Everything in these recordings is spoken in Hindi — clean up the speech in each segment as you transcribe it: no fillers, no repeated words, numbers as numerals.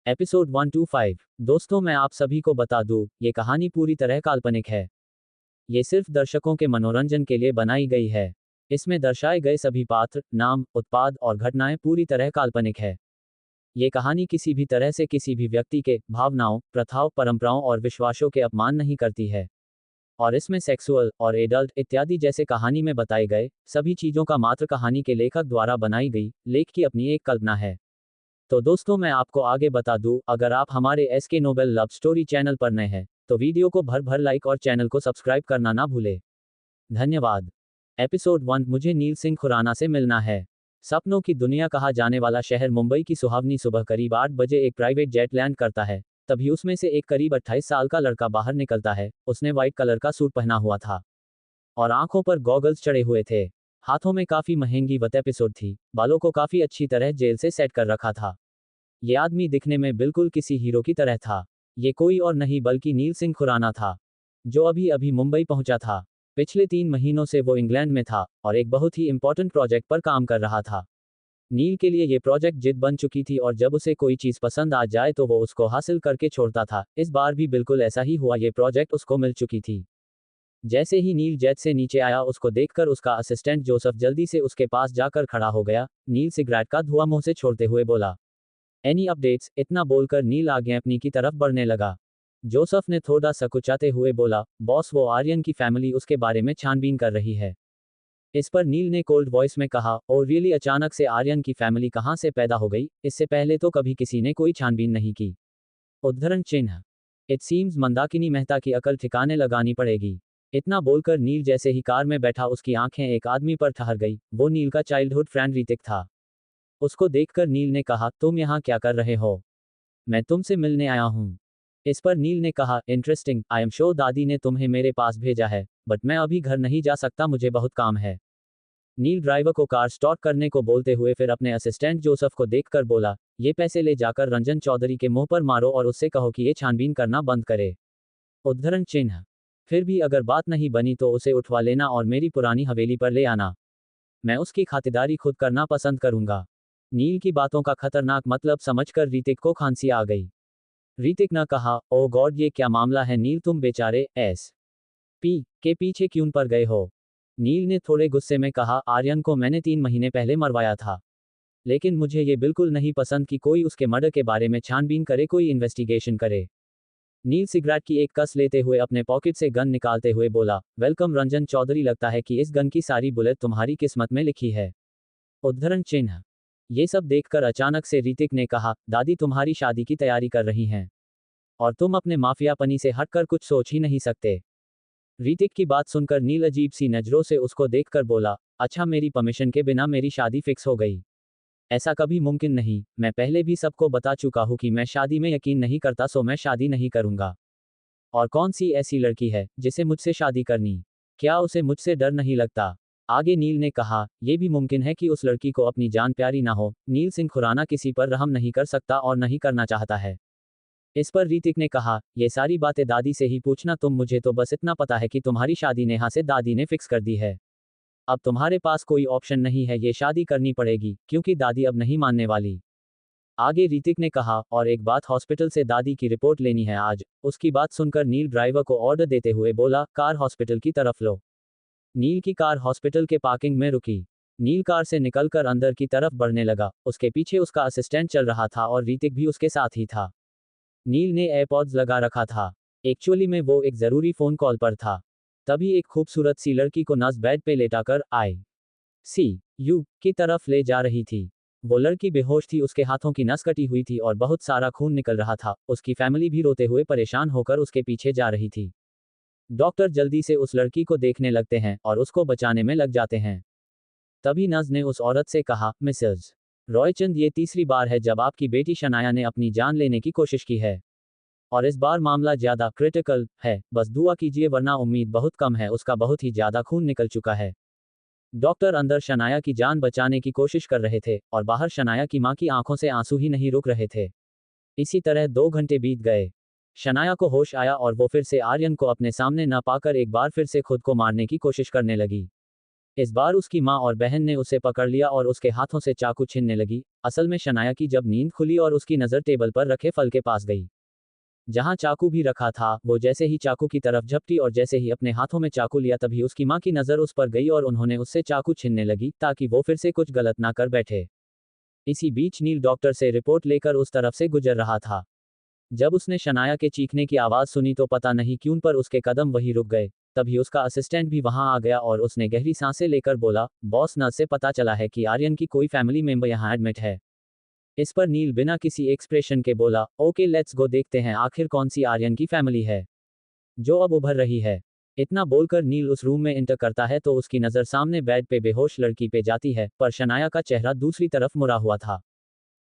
एपिसोड 125। दोस्तों, मैं आप सभी को बता दूं, ये कहानी पूरी तरह काल्पनिक है। ये सिर्फ दर्शकों के मनोरंजन के लिए बनाई गई है। इसमें दर्शाए गए सभी पात्र, नाम, उत्पाद और घटनाएं पूरी तरह काल्पनिक है। ये कहानी किसी भी तरह से किसी भी व्यक्ति के भावनाओं, प्रथाओं, परंपराओं और विश्वासों के अपमान नहीं करती है। और इसमें सेक्सुअल और एडल्ट इत्यादि जैसे कहानी में बताए गए सभी चीजों का मात्र कहानी के लेखक द्वारा बनाई गई लेख की अपनी एक कल्पना है। तो दोस्तों, मैं आपको आगे बता दूं, अगर आप हमारे SK novel love story channel पर नए हैं तो वीडियो को भर भर लाइक और चैनल को सब्सक्राइब करना ना भूले। धन्यवाद। एपिसोड 1। मुझे नील सिंह खुराना से मिलना है। सपनों की दुनिया कहा जाने वाला शहर मुंबई की सुहावनी सुबह करीब 8 बजे एक प्राइवेट जेट लैंड करता है। तभी उसमें से एक करीब 28 साल का लड़का बाहर निकलता है। उसने व्हाइट कलर का सूट पहना हुआ था और आंखों पर गॉगल्स चढ़े हुए थे। हाथों में काफी महंगी वत एपिसोड थी। बालों को काफी अच्छी तरह जेल से सेट कर रखा था। ये आदमी दिखने में बिल्कुल किसी हीरो की तरह था। ये कोई और नहीं बल्कि नील सिंह खुराना था, जो अभी अभी मुंबई पहुंचा था। पिछले 3 महीनों से वो इंग्लैंड में था और एक बहुत ही इंपॉर्टेंट प्रोजेक्ट पर काम कर रहा था। नील के लिए ये प्रोजेक्ट जिद बन चुकी थी और जब उसे कोई चीज पसंद आ जाए तो वो उसको हासिल करके छोड़ता था। इस बार भी बिल्कुल ऐसा ही हुआ। ये प्रोजेक्ट उसको मिल चुकी थी। जैसे ही नील जेट से नीचे आया, उसको देखकर उसका असिस्टेंट जोसेफ जल्दी से उसके पास जाकर खड़ा हो गया। नील सिगरेट का धुआं मुंह से छोड़ते हुए बोला, एनी अपडेट्स? इतना बोलकर नील आगे अपनी की तरफ बढ़ने लगा। जोसेफ ने थोड़ा सकुचाते हुए बोला, बॉस, वो आर्यन की फैमिली उसके बारे में छानबीन कर रही है। इस पर नील ने कोल्ड वॉइस में कहा, ओ रियली? अचानक से आर्यन की फैमिली कहां से पैदा हो गई? इससे पहले तो कभी किसी ने कोई छानबीन नहीं की। उद्धरण चिन्ह। इट सीम्स मंदाकिनी मेहता की अकल ठिकाने लगानी पड़ेगी। इतना बोलकर नील जैसे ही कार में बैठा, उसकी आंखें एक आदमी पर ठहर गई। वो नील का चाइल्डहुड फ्रेंड ऋतिक था। उसको देखकर नील ने कहा, तुम यहाँ क्या कर रहे हो? मैं तुमसे मिलने आया हूँ। इस पर नील ने कहा, इंटरेस्टिंग, आई एम श्योर दादी ने तुम्हें मेरे पास भेजा है, बट मैं अभी घर नहीं जा सकता, मुझे बहुत काम है। नील ड्राइवर को कार स्टार्ट करने को बोलते हुए फिर अपने असिस्टेंट जोसेफ को देखकर बोला, ये पैसे ले जाकर रंजन चौधरी के मुंह पर मारो और उससे कहो कि ये छानबीन करना बंद करे। उद्धरण चिन्ह। फिर भी अगर बात नहीं बनी तो उसे उठवा लेना और मेरी पुरानी हवेली पर ले आना। मैं उसकी खातिरदारी खुद करना पसंद करूंगा। नील की बातों का खतरनाक मतलब समझकर ऋतिक को खांसी आ गई। ऋतिक ने कहा, ओ गॉड, ये क्या मामला है नील? तुम बेचारे एस पी के पीछे क्यों पड़ गए हो? नील ने थोड़े गुस्से में कहा, आर्यन को मैंने 3 महीने पहले मरवाया था, लेकिन मुझे ये बिल्कुल नहीं पसंद कि कोई उसके मर्डर के बारे में छानबीन करे, कोई इन्वेस्टिगेशन करे। नील सिगरेट की एक कस लेते हुए अपने पॉकेट से गन निकालते हुए बोला, वेलकम रंजन चौधरी, लगता है कि इस गन की सारी बुलेट तुम्हारी किस्मत में लिखी है। उद्धरण चिन्ह। ये सब देखकर अचानक से ऋतिक ने कहा, दादी तुम्हारी शादी की तैयारी कर रही हैं और तुम अपने माफियापनी से हटकर कुछ सोच ही नहीं सकते। ऋतिक की बात सुनकर नील अजीब सी नजरों से उसको देखकर बोला, अच्छा, मेरी परमिशन के बिना मेरी शादी फिक्स हो गई? ऐसा कभी मुमकिन नहीं। मैं पहले भी सबको बता चुका हूं कि मैं शादी में यकीन नहीं करता, सो मैं शादी नहीं करूंगा। और कौन सी ऐसी लड़की है जिसे मुझसे शादी करनी? क्या उसे मुझसे डर नहीं लगता? आगे नील ने कहा, यह भी मुमकिन है कि उस लड़की को अपनी जान प्यारी ना हो। नील सिंह खुराना किसी पर रहम नहीं कर सकता और नहीं करना चाहता है। इस पर ऋतिक ने कहा, ये सारी बातें दादी से ही पूछना तुम, मुझे तो बस इतना पता है कि तुम्हारी शादी नेहा से दादी ने फिक्स कर दी है। अब तुम्हारे पास कोई ऑप्शन नहीं है, ये शादी करनी पड़ेगी, क्योंकि दादी अब नहीं मानने वाली। आगे ऋतिक ने कहा, और एक बात, हॉस्पिटल से दादी की रिपोर्ट लेनी है आज। उसकी बात सुनकर नील ड्राइवर को ऑर्डर देते हुए बोला, कार हॉस्पिटल की तरफ लो। नील की कार हॉस्पिटल के पार्किंग में रुकी। नील कार से निकलकर अंदर की तरफ बढ़ने लगा। उसके पीछे उसका असिस्टेंट चल रहा था और ऋतिक भी उसके साथ ही था। नील ने एयरपॉड्स लगा रखा था। एक्चुअली में वो एक जरूरी फोन कॉल पर था। तभी एक खूबसूरत सी लड़की को नस बेड पे लेटाकर ICU की तरफ ले जा रही थी। वो लड़की बेहोश थी, उसके हाथों की नस कटी हुई थी और बहुत सारा खून निकल रहा था। उसकी फैमिली भी रोते हुए परेशान होकर उसके पीछे जा रही थी। डॉक्टर जल्दी से उस लड़की को देखने लगते हैं और उसको बचाने में लग जाते हैं। तभी नज ने उस औरत से कहा, मिसेज रॉयचंद, ये तीसरी बार है जब आपकी बेटी शनाया ने अपनी जान लेने की कोशिश की है, और इस बार मामला ज्यादा क्रिटिकल है। बस दुआ कीजिए, वरना उम्मीद बहुत कम है, उसका बहुत ही ज्यादा खून निकल चुका है। डॉक्टर अंदर शनाया की जान बचाने की कोशिश कर रहे थे और बाहर शनाया की मां की आंखों से आंसू ही नहीं रुक रहे थे। इसी तरह 2 घंटे बीत गए। शनाया को होश आया और वो फिर से आर्यन को अपने सामने न पाकर एक बार फिर से खुद को मारने की कोशिश करने लगी। इस बार उसकी माँ और बहन ने उसे पकड़ लिया और उसके हाथों से चाकू छीनने लगी। असल में शनाया की जब नींद खुली और उसकी नज़र टेबल पर रखे फल के पास गई, जहां चाकू भी रखा था, वो जैसे ही चाकू की तरफ झपटी और जैसे ही अपने हाथों में चाकू लिया तभी उसकी माँ की नज़र उस पर गई और उन्होंने उससे चाकू छीनने लगी ताकि वो फिर से कुछ गलत ना कर बैठे। इसी बीच नील डॉक्टर से रिपोर्ट लेकर उस तरफ से गुजर रहा था। जब उसने शनाया के चीखने की आवाज़ सुनी तो पता नहीं क्यों पर उसके कदम वहीं रुक गए। तभी उसका असिस्टेंट भी वहां आ गया और उसने गहरी सांसें लेकर बोला, बॉस, नर्स से पता चला है कि आर्यन की कोई फैमिली मेंबर यहाँ एडमिट है। इस पर नील बिना किसी एक्सप्रेशन के बोला, ओके लेट्स गो, देखते हैं आखिर कौन सी आर्यन की फैमिली है जो अब उभर रही है। इतना बोलकर नील उस रूम में एंटर करता है तो उसकी नज़र सामने बेड पे बेहोश लड़की पे जाती है, पर शनाया का चेहरा दूसरी तरफ मुड़ा हुआ था,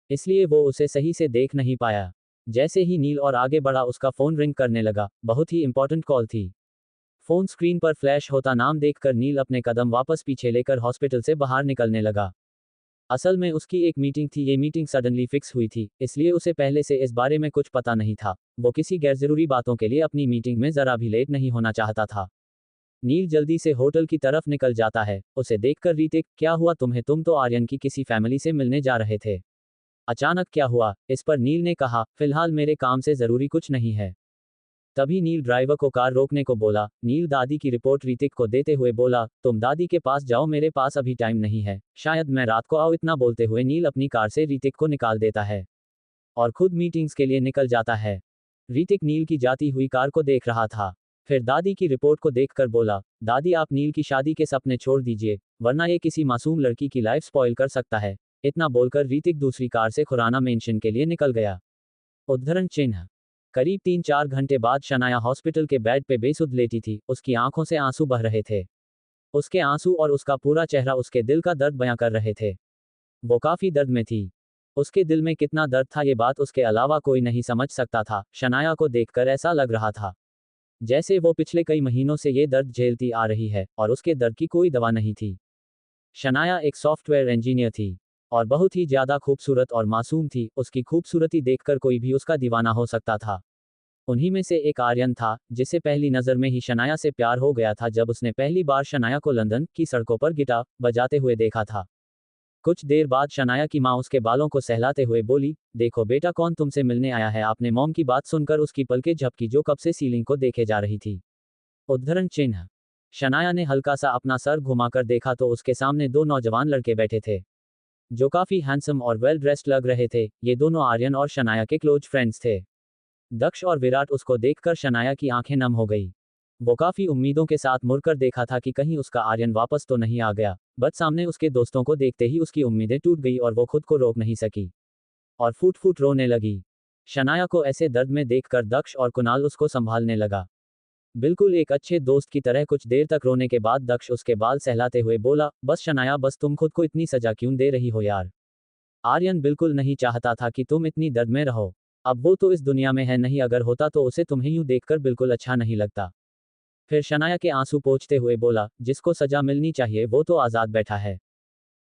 इसलिए वो उसे सही से देख नहीं पाया। जैसे ही नील और आगे बढ़ा उसका फोन रिंग करने लगा। बहुत ही इंपॉर्टेंट कॉल थी। फोन स्क्रीन पर फ्लैश होता नाम देखकर नील अपने कदम वापस पीछे लेकर हॉस्पिटल से बाहर निकलने लगा। असल में उसकी एक मीटिंग थी, ये मीटिंग सडनली फिक्स हुई थी, इसलिए उसे पहले से इस बारे में कुछ पता नहीं था। वो किसी गैरजरूरी बातों के लिए अपनी मीटिंग में जरा भी लेट नहीं होना चाहता था। नील जल्दी से होटल की तरफ निकल जाता है। उसे देखकर रीतिक, क्या हुआ तुम्हें, तुम तो आर्यन की किसी फैमिली से मिलने जा रहे थे, अचानक क्या हुआ? इस पर नील ने कहा, फिलहाल मेरे काम से जरूरी कुछ नहीं है। तभी नील ड्राइवर को कार रोकने को बोला। नील दादी की रिपोर्ट रीतिक को देते हुए बोला, तुम दादी के पास जाओ, मेरे पास अभी टाइम नहीं है, शायद मैं रात को आऊँ। इतना बोलते हुए नील अपनी कार से रीतिक को निकाल देता है और खुद मीटिंग्स के लिए निकल जाता है। रीतिक नील की जाती हुई कार को देख रहा था, फिर दादी की रिपोर्ट को देखकर बोला, दादी आप नील की शादी के सपने छोड़ दीजिए, वरना ये किसी मासूम लड़की की लाइफ स्पॉइल कर सकता है। इतना बोलकर रीतिक दूसरी कार से खुराना मेंशन के लिए निकल गया। उद्धरण चिन्ह। करीब 3-4 घंटे बाद शनाया हॉस्पिटल के बेड पे बेसुध लेटी थी। उसकी आंखों से आंसू बह रहे थे। उसके आंसू और उसका पूरा चेहरा उसके दिल का दर्द बयां कर रहे थे। वो काफी दर्द में थी। उसके दिल में कितना दर्द था ये बात उसके अलावा कोई नहीं समझ सकता था। शनाया को देखकर ऐसा लग रहा था जैसे वो पिछले कई महीनों से ये दर्द झेलती आ रही है और उसके दर्द की कोई दवा नहीं थी। शनाया एक सॉफ्टवेयर इंजीनियर थी और बहुत ही ज्यादा खूबसूरत और मासूम थी। उसकी खूबसूरती देखकर कोई भी उसका दीवाना हो सकता था। उन्हीं में से एक आर्यन था, जिसे पहली नज़र में ही शनाया से प्यार हो गया था जब उसने पहली बार शनाया को लंदन की सड़कों पर गिटार बजाते हुए देखा था। कुछ देर बाद शनाया की माँ उसके बालों को सहलाते हुए बोली, देखो बेटा, कौन तुमसे मिलने आया है। आपने मॉम की बात सुनकर उसकी पलकें झपकी जो कब से सीलिंग को देखे जा रही थी। उद्धरण चिन्ह। शनाया ने हल्का सा अपना सर घुमाकर देखा तो उसके सामने दो नौजवान लड़के बैठे थे जो काफी हैंडसम और वेल ड्रेस्ड लग रहे थे। ये दोनों आर्यन और शनाया के क्लोज फ्रेंड्स थे। दक्ष और विराट। उसको देखकर शनाया की आंखें नम हो गई। वो काफी उम्मीदों के साथ मुड़कर देखा था कि कहीं उसका आर्यन वापस तो नहीं आ गया, बट सामने उसके दोस्तों को देखते ही उसकी उम्मीदें टूट गई और वो खुद को रोक नहीं सकी और फूट फूट रोने लगी। शनाया को ऐसे दर्द में देखकर दक्ष और कुणाल उसको संभालने लगा, बिल्कुल एक अच्छे दोस्त की तरह। कुछ देर तक रोने के बाद दक्ष उसके बाल सहलाते हुए बोला, बस शनाया, बस तुम खुद को इतनी सजा क्यों दे रही हो यार। आर्यन बिल्कुल नहीं चाहता था कि तुम इतनी दर्द में रहो। अब वो तो इस दुनिया में है नहीं, अगर होता तो उसे तुम्हें यूं देखकर बिल्कुल अच्छा नहीं लगता। फिर शनाया के आंसू पोंछते हुए बोला, जिसको सजा मिलनी चाहिए वो तो आजाद बैठा है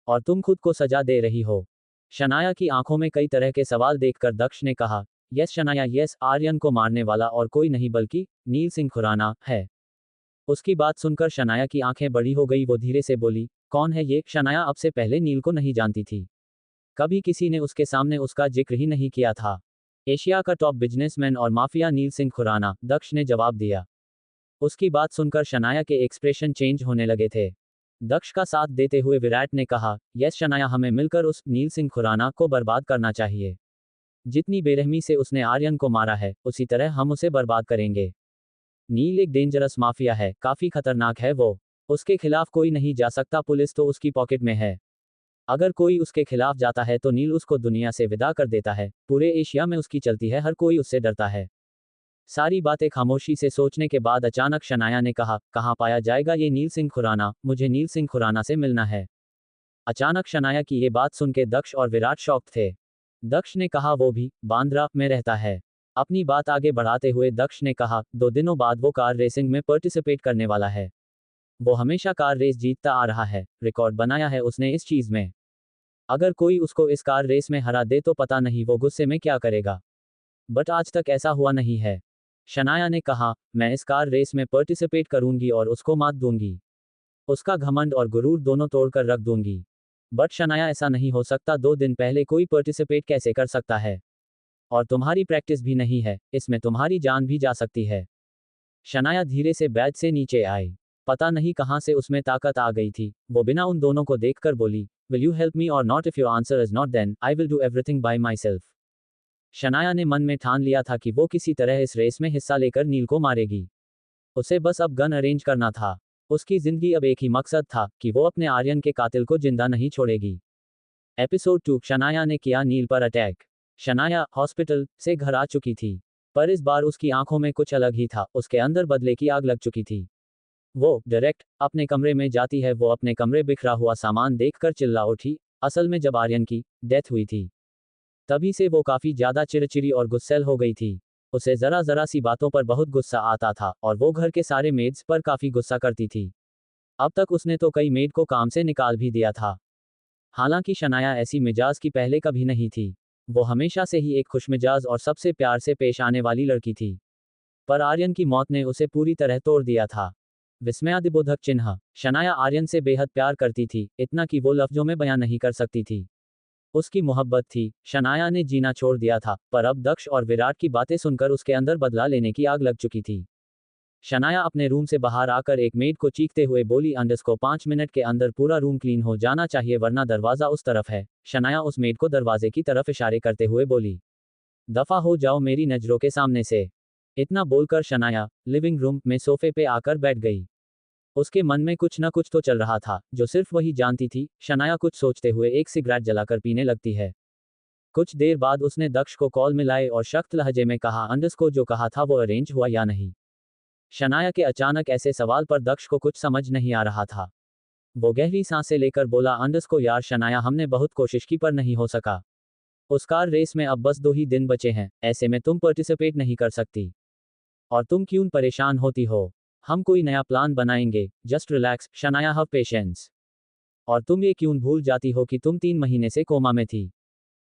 और तुम खुद को सजा दे रही हो। शनाया की आंखों में कई तरह के सवाल देखकर दक्ष ने कहा, यस शनाया यस, आर्यन को मारने वाला और कोई नहीं बल्कि नील सिंह खुराना है। उसकी बात सुनकर शनाया की आंखें बड़ी हो गई। वो धीरे से बोली, कौन है ये? शनाया अब से पहले नील को नहीं जानती थी। कभी किसी ने उसके सामने उसका जिक्र ही नहीं किया था। एशिया का टॉप बिजनेसमैन और माफिया नील सिंह खुराना, दक्ष ने जवाब दिया। उसकी बात सुनकर शनाया के एक्सप्रेशन चेंज होने लगे थे। दक्ष का साथ देते हुए विराट ने कहा, यस शनाया, हमें मिलकर उस नील सिंह खुराना को बर्बाद करना चाहिए। जितनी बेरहमी से उसने आर्यन को मारा है उसी तरह हम उसे बर्बाद करेंगे। नील एक डेंजरस माफिया है, काफी खतरनाक है वो। उसके खिलाफ कोई नहीं जा सकता, पुलिस तो उसकी पॉकेट में है। अगर कोई उसके खिलाफ जाता है तो नील उसको दुनिया से विदा कर देता है। पूरे एशिया में उसकी चलती है, हर कोई उससे डरता है। सारी बातें खामोशी से सोचने के बाद अचानक शनाया ने कहा, कहाँ पाया जाएगा ये नील सिंह खुराना? मुझे नील सिंह खुराना से मिलना है। अचानक शनाया की ये बात सुन के दक्ष और विराट शॉक्ड थे। दक्ष ने कहा, वो भी बांद्रा में रहता है? अपनी बात आगे बढ़ाते हुए दक्ष ने कहा, 2 दिनों बाद वो कार रेसिंग में पार्टिसिपेट करने वाला है। वो हमेशा कार रेस जीतता आ रहा है, रिकॉर्ड बनाया है उसने इस चीज में। अगर कोई उसको इस कार रेस में हरा दे तो पता नहीं वो गुस्से में क्या करेगा, बट आज तक ऐसा हुआ नहीं है। शनाया ने कहा, मैं इस कार रेस में पार्टिसिपेट करूंगी और उसको मात दूंगी। उसका घमंड और गुरूर दोनों तोड़कर रख दूंगी। बट शनाया, ऐसा नहीं हो सकता। 2 दिन पहले कोई पार्टिसिपेट कैसे कर सकता है? और तुम्हारी प्रैक्टिस भी नहीं है, इसमें तुम्हारी जान भी जा सकती है। शनाया धीरे से बेड से नीचे आई। पता नहीं कहां से उसमें ताकत आ गई थी। वो बिना उन दोनों को देखकर बोली, will you help me or not? If your answer is not, then I will do everything by myself. Shanaya ने मन में ठान लिया था कि वो किसी तरह इस रेस में हिस्सा लेकर नील को मारेगी। उसे बस अब गन अरेंज करना था। उसकी जिंदगी अब एक ही मकसद था कि वो अपने आर्यन के कातिल को जिंदा नहीं छोड़ेगी। एपिसोड 2। शनाया ने किया नील पर अटैक। शनाया हॉस्पिटल से घर आ चुकी थी, पर इस बार उसकी आंखों में कुछ अलग ही था। उसके अंदर बदले की आग लग चुकी थी। वो डायरेक्ट अपने कमरे में जाती है। वो अपने कमरे बिखरा हुआ सामान देखकर चिल्ला उठी। असल में जब आर्यन की डेथ हुई थी, तभी से वो काफी ज्यादा चिड़चिड़ी और गुस्सैल हो गई थी। उसे जरा जरा सी बातों पर बहुत गुस्सा आता था और वो घर के सारे मेड्स पर काफी गुस्सा करती थी। अब तक उसने तो कई मेड को काम से निकाल भी दिया था। हालांकि शनाया ऐसी मिजाज की पहले कभी नहीं थी। वो हमेशा से ही एक खुशमिजाज और सबसे प्यार से पेश आने वाली लड़की थी। पर आर्यन की मौत ने उसे पूरी तरह तोड़ दिया था। विस्मयादिबोधक चिन्ह। शनाया आर्यन से बेहद प्यार करती थी, इतना कि वो लफ्जों में बयां नहीं कर सकती थी। उसकी मोहब्बत थी। शनाया ने जीना छोड़ दिया था, पर अब दक्ष और विराट की बातें सुनकर उसके अंदर बदला लेने की आग लग चुकी थी। शनाया अपने रूम से बाहर आकर एक मेड को चीखते हुए बोली, अंडरस्को 5 मिनट के अंदर पूरा रूम क्लीन हो जाना चाहिए, वरना दरवाजा उस तरफ है। शनाया उस मेड को दरवाजे की तरफ इशारे करते हुए बोली, दफा हो जाओ मेरी नजरों के सामने से। इतना बोलकर शनाया लिविंग रूम में सोफे पे आकर बैठ गई। उसके मन में कुछ न कुछ तो चल रहा था, जो सिर्फ वही जानती थी। शनाया कुछ सोचते हुए एक सिगरेट जलाकर पीने लगती है। कुछ देर बाद उसने दक्ष को कॉल मिलाई और सख्त लहजे में कहा, अंडरस्को जो कहा था वो अरेंज हुआ या नहीं? शनाया के अचानक ऐसे सवाल पर दक्ष को कुछ समझ नहीं आ रहा था। वो गहरी सांसें लेकर बोला, अंडरस्को यार शनाया, हमने बहुत कोशिश की पर नहीं हो सका। उस कार रेस में अब बस 2 ही दिन बचे हैं, ऐसे में तुम पार्टिसिपेट नहीं कर सकती। और तुम क्यों परेशान होती हो? हम कोई नया प्लान बनाएंगे, just relax. Shanaya have patience. और तुम ये क्यों भूल जाती हो कि तुम 3 महीने से कोमा में थी?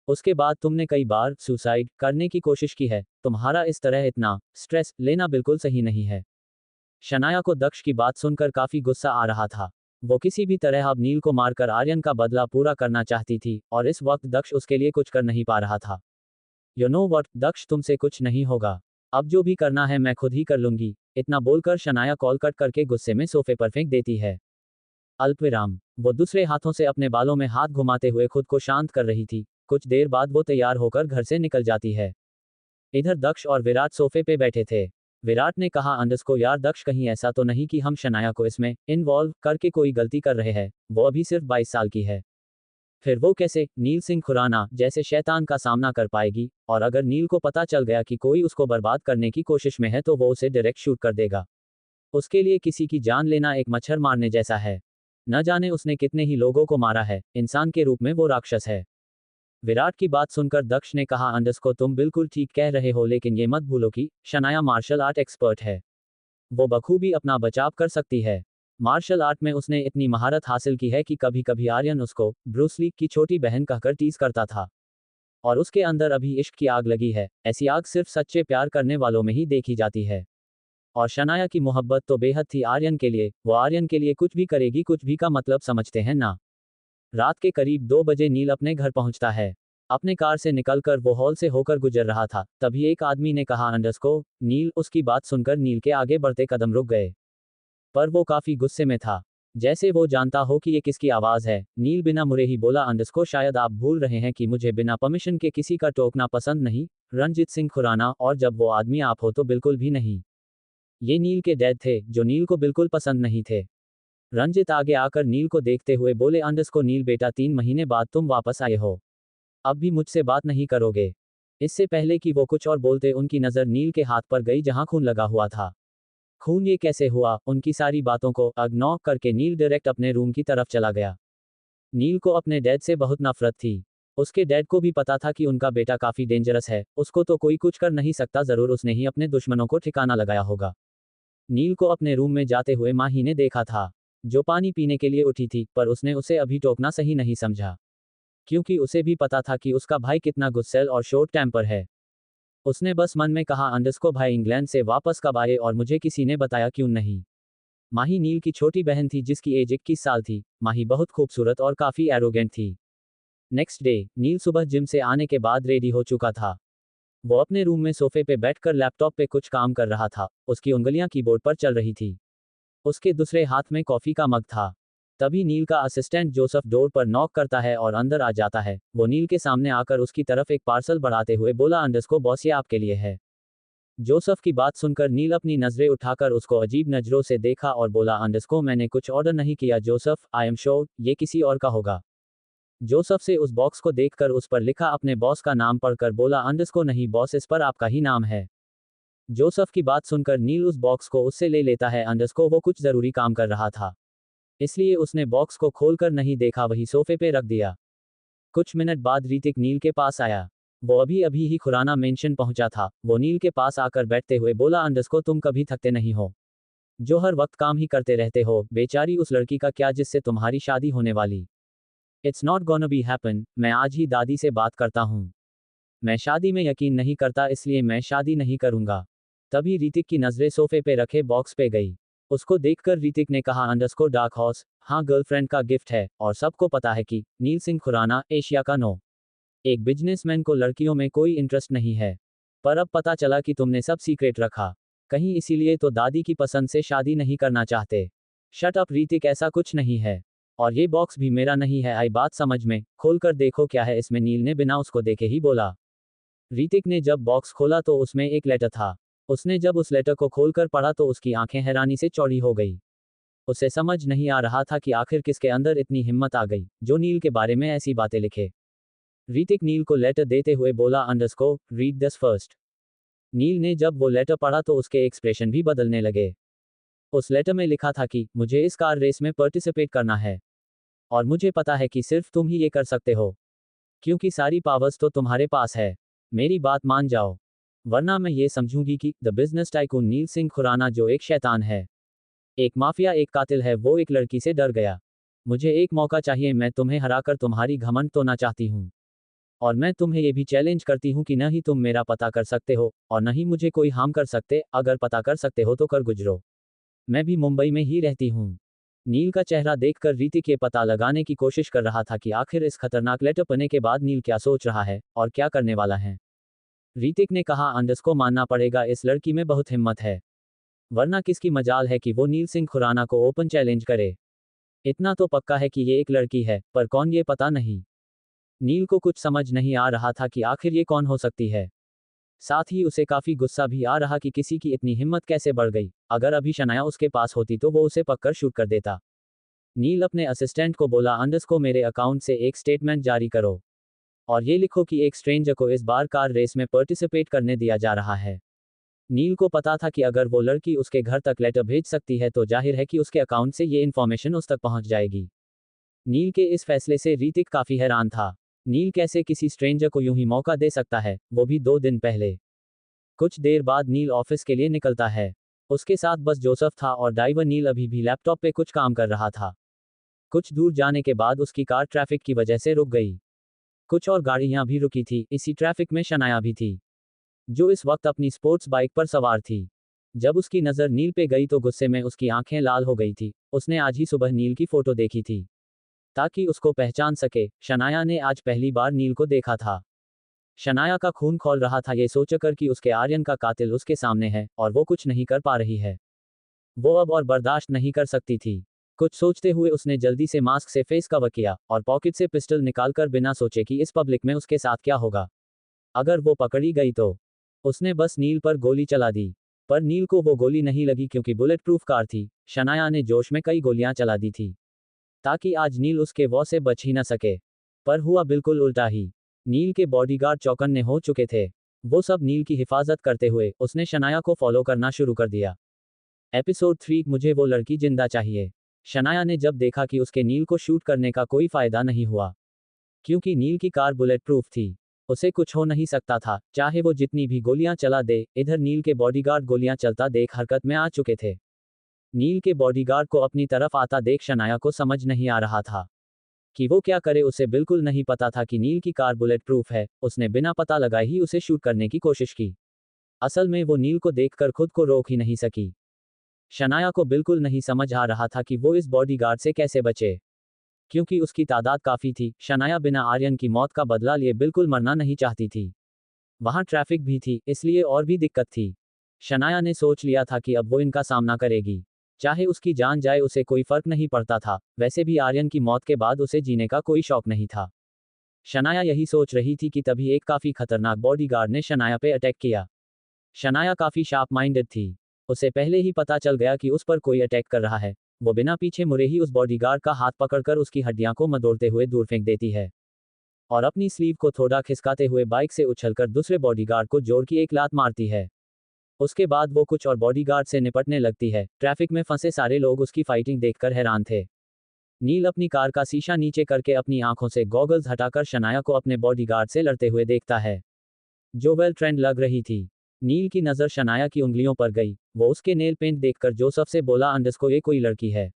उसके बाद तुमने कई बार सुसाइड करने की कोशिश की है। तुम्हारा इस तरह इतना स्ट्रेस लेना बिल्कुल सही नहीं है। शनाया को दक्ष की बात सुनकर काफी गुस्सा आ रहा था। वो किसी भी तरह अब नील को मारकर आर्यन का बदला पूरा करना चाहती थी, और इस वक्त दक्ष उसके लिए कुछ कर नहीं पा रहा था। यू नो व्हाट दक्ष, तुमसे कुछ नहीं होगा। अब जो भी करना है मैं खुद ही कर लूंगी। इतना बोलकर शनाया कॉल कट करके गुस्से में सोफे पर फेंक देती है। अल्पविराम। वो दूसरे हाथों से अपने बालों में हाथ घुमाते हुए खुद को शांत कर रही थी। कुछ देर बाद वो तैयार होकर घर से निकल जाती है। इधर दक्ष और विराट सोफे पे बैठे थे। विराट ने कहा, अंडरस्को यार दक्ष, कहीं ऐसा तो नहीं कि हम शनाया को इसमें इन्वॉल्व करके कोई गलती कर रहे हैं? वो अभी सिर्फ 22 साल की है। फिर वो कैसे नील सिंह खुराना जैसे शैतान का सामना कर पाएगी? और अगर नील को पता चल गया कि कोई उसको बर्बाद करने की कोशिश में है तो वो उसे डायरेक्ट शूट कर देगा। उसके लिए किसी की जान लेना एक मच्छर मारने जैसा है। न जाने उसने कितने ही लोगों को मारा है। इंसान के रूप में वो राक्षस है। विराट की बात सुनकर दक्ष ने कहा, अंडरस्को तुम बिल्कुल ठीक कह रहे हो, लेकिन ये मत भूलो कि शनाया मार्शल आर्ट एक्सपर्ट है। वो बखूबी अपना बचाव कर सकती है। मार्शल आर्ट में उसने इतनी महारत हासिल की है कि कभी कभी आर्यन उसको ब्रूस ली की छोटी बहन कहकर टीज करता था। और उसके अंदर अभी इश्क की आग लगी है। ऐसी आग सिर्फ सच्चे प्यार करने वालों में ही देखी जाती है। और शनाया की मोहब्बत तो बेहद थी आर्यन के लिए। वो आर्यन के लिए कुछ भी करेगी। कुछ भी का मतलब समझते हैं ना? रात के करीब 2 बजे नील अपने घर पहुंचता है। अपने कार से निकलकर वो हॉल से होकर गुजर रहा था, तभी एक आदमी ने कहा, अंडरस्को नील। उसकी बात सुनकर नील के आगे बढ़ते कदम रुक गए। पर वो काफी गुस्से में था, जैसे वो जानता हो कि ये किसकी आवाज है। नील बिना मुड़े ही बोला, अंडरस्को शायद आप भूल रहे हैं कि मुझे बिना परमिशन के किसी का टोकना पसंद नहीं। रणजीत सिंह खुराना, और जब वो आदमी आप हो तो बिल्कुल भी नहीं। ये नील के डैड थे, जो नील को बिल्कुल पसंद नहीं थे। रंजित आगे आकर नील को देखते हुए बोले, अंडरस्को नील बेटा, 3 महीने बाद तुम वापस आए हो। अब भी मुझसे बात नहीं करोगे? इससे पहले कि वो कुछ और बोलते उनकी नजर नील के हाथ पर गई जहां खून लगा हुआ था। खून ये कैसे हुआ? उनकी सारी बातों को इग्नोर करके नील डायरेक्ट अपने रूम की तरफ चला गया। नील को अपने डैड से बहुत नफरत थी। उसके डैड को भी पता था कि उनका बेटा काफी डेंजरस है। उसको तो कोई कुछ कर नहीं सकता, जरूर उसने ही अपने दुश्मनों को ठिकाना लगाया होगा। नील को अपने रूम में जाते हुए माही ने देखा था, जो पानी पीने के लिए उठी थी, पर उसने उसे अभी टोकना सही नहीं समझा, क्योंकि उसे भी पता था कि उसका भाई कितना गुस्सैल और शॉर्ट टेम्पर है। उसने बस मन में कहा, अंडरस्को भाई इंग्लैंड से वापस कब आए और मुझे किसी ने बताया क्यों नहीं? माही नील की छोटी बहन थी जिसकी एज 21 साल थी। माही बहुत खूबसूरत और काफी एरोगेंट थी। नेक्स्ट डे नील सुबह जिम से आने के बाद रेडी हो चुका था। वो अपने रूम में सोफे पे बैठकर लैपटॉप पे कुछ काम कर रहा था। उसकी उंगलियां कीबोर्ड पर चल रही थी। उसके दूसरे हाथ में कॉफी का मग था। तभी नील का असिस्टेंट जोसेफ डोर पर नॉक करता है और अंदर आ जाता है। वो नील के सामने आकर उसकी तरफ एक पार्सल बढ़ाते हुए बोला, अंडरस्को बॉस, ये आपके लिए है। जोसेफ की बात सुनकर नील अपनी नजरें उठाकर उसको अजीब नजरों से देखा और बोला, अंडरस्को मैंने कुछ ऑर्डर नहीं किया जोसेफ, आई एम श्योर ये किसी और का होगा। जोसेफ से उस बॉक्स को देखकर उस पर लिखा अपने बॉस का नाम पढ़कर बोला, अंडरस्को नहीं बॉस, इस पर आपका ही नाम है। जोसेफ की बात सुनकर नील उस बॉक्स को उससे ले लेता है। अंडरस्को वो कुछ जरूरी काम कर रहा था, इसलिए उसने बॉक्स को खोलकर नहीं देखा, वही सोफे पे रख दिया। कुछ मिनट बाद ऋतिक नील के पास आया। वो अभी अभी ही खुराना मेंशन पहुंचा था। वो नील के पास आकर बैठते हुए बोला, अंडरस्को तुम कभी थकते नहीं हो, जो हर वक्त काम ही करते रहते हो। बेचारी उस लड़की का क्या जिससे तुम्हारी शादी होने वाली। It's not gonna be happen. मैं आज ही दादी से बात करता हूँ। मैं शादी में यकीन नहीं करता, इसलिए मैं शादी नहीं करूंगा। तभी ऋतिक की नजरें सोफे पे रखे बॉक्स पे गई। उसको देखकर ऋतिक ने कहा, अंडरस्को डार्क हॉर्स, हाँ गर्लफ्रेंड का गिफ्ट है और सबको पता है कि नील सिंह खुराना एशिया का नो एक बिजनेसमैन को लड़कियों में कोई इंटरेस्ट नहीं है। पर अब पता चला कि तुमने सब सीक्रेट रखा, कहीं इसीलिए तो दादी की पसंद से शादी नहीं करना चाहते। शट अप ऋतिक, ऐसा कुछ नहीं है और ये बॉक्स भी मेरा नहीं है। आई बात समझ में, खोलकर देखो क्या है इसमें, नील ने बिना उसको देखे ही बोला। ऋतिक ने जब बॉक्स खोला तो उसमें एक लेटर था। उसने जब उस लेटर को खोलकर पढ़ा तो उसकी आंखें हैरानी से चौड़ी हो गई। उसे समझ नहीं आ रहा था कि आखिर किसके अंदर इतनी हिम्मत आ गई जो नील के बारे में ऐसी बातें लिखे। ऋतिक नील को लेटर देते हुए बोला, अंडरस्को रीड दिस फर्स्ट। नील ने जब वो लेटर पढ़ा तो उसके एक्सप्रेशन भी बदलने लगे। उस लेटर में लिखा था कि मुझे इस कार रेस में पार्टिसिपेट करना है और मुझे पता है कि सिर्फ तुम ही ये कर सकते हो, क्योंकि सारी पावर्स तो तुम्हारे पास है। मेरी बात मान जाओ, वरना मैं ये समझूंगी कि द बिजनेस टाइकून नील सिंह खुराना जो एक शैतान है, एक माफिया, एक कातिल है, वो एक लड़की से डर गया। मुझे एक मौका चाहिए, मैं तुम्हें हराकर तुम्हारी घमंड तोड़ना चाहती हूँ और मैं तुम्हें ये भी चैलेंज करती हूँ कि न ही तुम मेरा पता कर सकते हो और न ही मुझे कोई हार्म कर सकते। अगर पता कर सकते हो तो कर गुजरो, मैं भी मुंबई में ही रहती हूँ। नील का चेहरा देखकर ऋतिक ये पता लगाने की कोशिश कर रहा था कि आखिर इस खतरनाक लेटर पढ़ने के बाद नील क्या सोच रहा है और क्या करने वाला है। ऋतिक ने कहा, अंडरस्को मानना पड़ेगा, इस लड़की में बहुत हिम्मत है, वरना किसकी मजाल है कि वो नील सिंह खुराना को ओपन चैलेंज करे। इतना तो पक्का है कि ये एक लड़की है, पर कौन ये पता नहीं। नील को कुछ समझ नहीं आ रहा था कि आखिर ये कौन हो सकती है। साथ ही उसे काफी गुस्सा भी आ रहा कि किसी की इतनी हिम्मत कैसे बढ़ गई। अगर अभी शनाया उसके पास होती तो वो उसे पकड़ शूट कर देता। नील अपने असिस्टेंट को बोला, अंडरस्को मेरे अकाउंट से एक स्टेटमेंट जारी करो और ये लिखो कि एक स्ट्रेंजर को इस बार कार रेस में पार्टिसिपेट करने दिया जा रहा है। नील को पता था कि अगर वो लड़की उसके घर तक लेटर भेज सकती है तो जाहिर है कि उसके अकाउंट से ये इन्फॉर्मेशन उस तक पहुंच जाएगी। नील के इस फैसले से ऋतिक काफी हैरान था। नील कैसे किसी स्ट्रेंजर को यूं ही मौका दे सकता है, वो भी 2 दिन पहले। कुछ देर बाद नील ऑफिस के लिए निकलता है। उसके साथ बस जोसेफ था और ड्राइवर नील अभी भी लैपटॉप पे कुछ काम कर रहा था। कुछ दूर जाने के बाद उसकी कार ट्रैफिक की वजह से रुक गई। कुछ और गाड़ियां भी रुकी थी। इसी ट्रैफिक में शनाया भी थी, जो इस वक्त अपनी स्पोर्ट्स बाइक पर सवार थी। जब उसकी नज़र नील पे गई तो गुस्से में उसकी आंखें लाल हो गई थी। उसने आज ही सुबह नील की फोटो देखी थी ताकि उसको पहचान सके। शनाया ने आज पहली बार नील को देखा था। शनाया का खून खौल रहा था ये सोचकर कि उसके आर्यन का कातिल उसके सामने है और वो कुछ नहीं कर पा रही है। वो अब और बर्दाश्त नहीं कर सकती थी। कुछ सोचते हुए उसने जल्दी से मास्क से फेस कवर किया और पॉकेट से पिस्टल निकालकर बिना सोचे कि इस पब्लिक में उसके साथ क्या होगा अगर वो पकड़ी गई तो, उसने बस नील पर गोली चला दी। पर नील को वो गोली नहीं लगी क्योंकि बुलेट प्रूफ कार थी। शनाया ने जोश में कई गोलियां चला दी थी ताकि आज नील उसके वॉ से बच ही न सके। पर हुआ बिल्कुल उल्टा ही। नील के बॉडीगार्ड चौकन्ने हो चुके थे। वो सब नील की हिफाजत करते हुए उसने शनाया को फॉलो करना शुरू कर दिया। एपिसोड 3, मुझे वो लड़की जिंदा चाहिए। शनाया ने जब देखा कि उसके नील को शूट करने का कोई फायदा नहीं हुआ क्योंकि नील की कार बुलेट प्रूफ थी, उसे कुछ हो नहीं सकता था, चाहे वो जितनी भी गोलियां चला दे। इधर नील के बॉडीगार्ड गोलियां चलता देख हरकत में आ चुके थे। नील के बॉडीगार्ड को अपनी तरफ आता देख शनाया को समझ नहीं आ रहा था कि वो क्या करे। उसे बिल्कुल नहीं पता था कि नील की कार बुलेट प्रूफ है। उसने बिना पता लगाए ही उसे शूट करने की कोशिश की। असल में वो नील को देखकर खुद को रोक ही नहीं सकी। शनाया को बिल्कुल नहीं समझ आ रहा था कि वो इस बॉडीगार्ड से कैसे बचे। क्योंकि उसकी तादाद काफ़ी थी, शनाया बिना आर्यन की मौत का बदला लिए बिल्कुल मरना नहीं चाहती थी। वहाँ ट्रैफिक भी थी, इसलिए और भी दिक्कत थी। शनाया ने सोच लिया था कि अब वो इनका सामना करेगी। चाहे उसकी जान जाए उसे कोई फर्क नहीं पड़ता था, वैसे भी आर्यन की मौत के बाद उसे जीने का कोई शौक नहीं था। शनाया यही सोच रही थी कि तभी एक काफ़ी खतरनाक बॉडीगार्ड ने शनाया पे अटैक किया। शनाया काफ़ी शार्प माइंडेड थी। उसे पहले ही पता चल गया कि उस पर कोई अटैक कर रहा है। वो बिना पीछे मुड़े ही उस बॉडीगार्ड का हाथ पकड़कर उसकी हड्डियां को मरोड़ते हुए दूर फेंक देती है और अपनी स्लीव को थोड़ा खिसकाते हुए बाइक से उछलकर दूसरे बॉडीगार्ड को जोर की एक लात मारती है। उसके बाद वो कुछ और बॉडीगार्ड से निपटने लगती है। ट्रैफिक में फंसे सारे लोग उसकी फाइटिंग देखकर हैरान थे। नील अपनी कार का शीशा नीचे करके अपनी आंखों से गॉगल्स हटाकर शनाया को अपने बॉडीगार्ड से लड़ते हुए देखता है, जो वेल ट्रेंड लग रही थी। नील की नज़र शनाया की उंगलियों पर गई। वो उसके नेल पेंट देखकर जोसफ से बोला, अंडरस्को ये कोई लड़की है।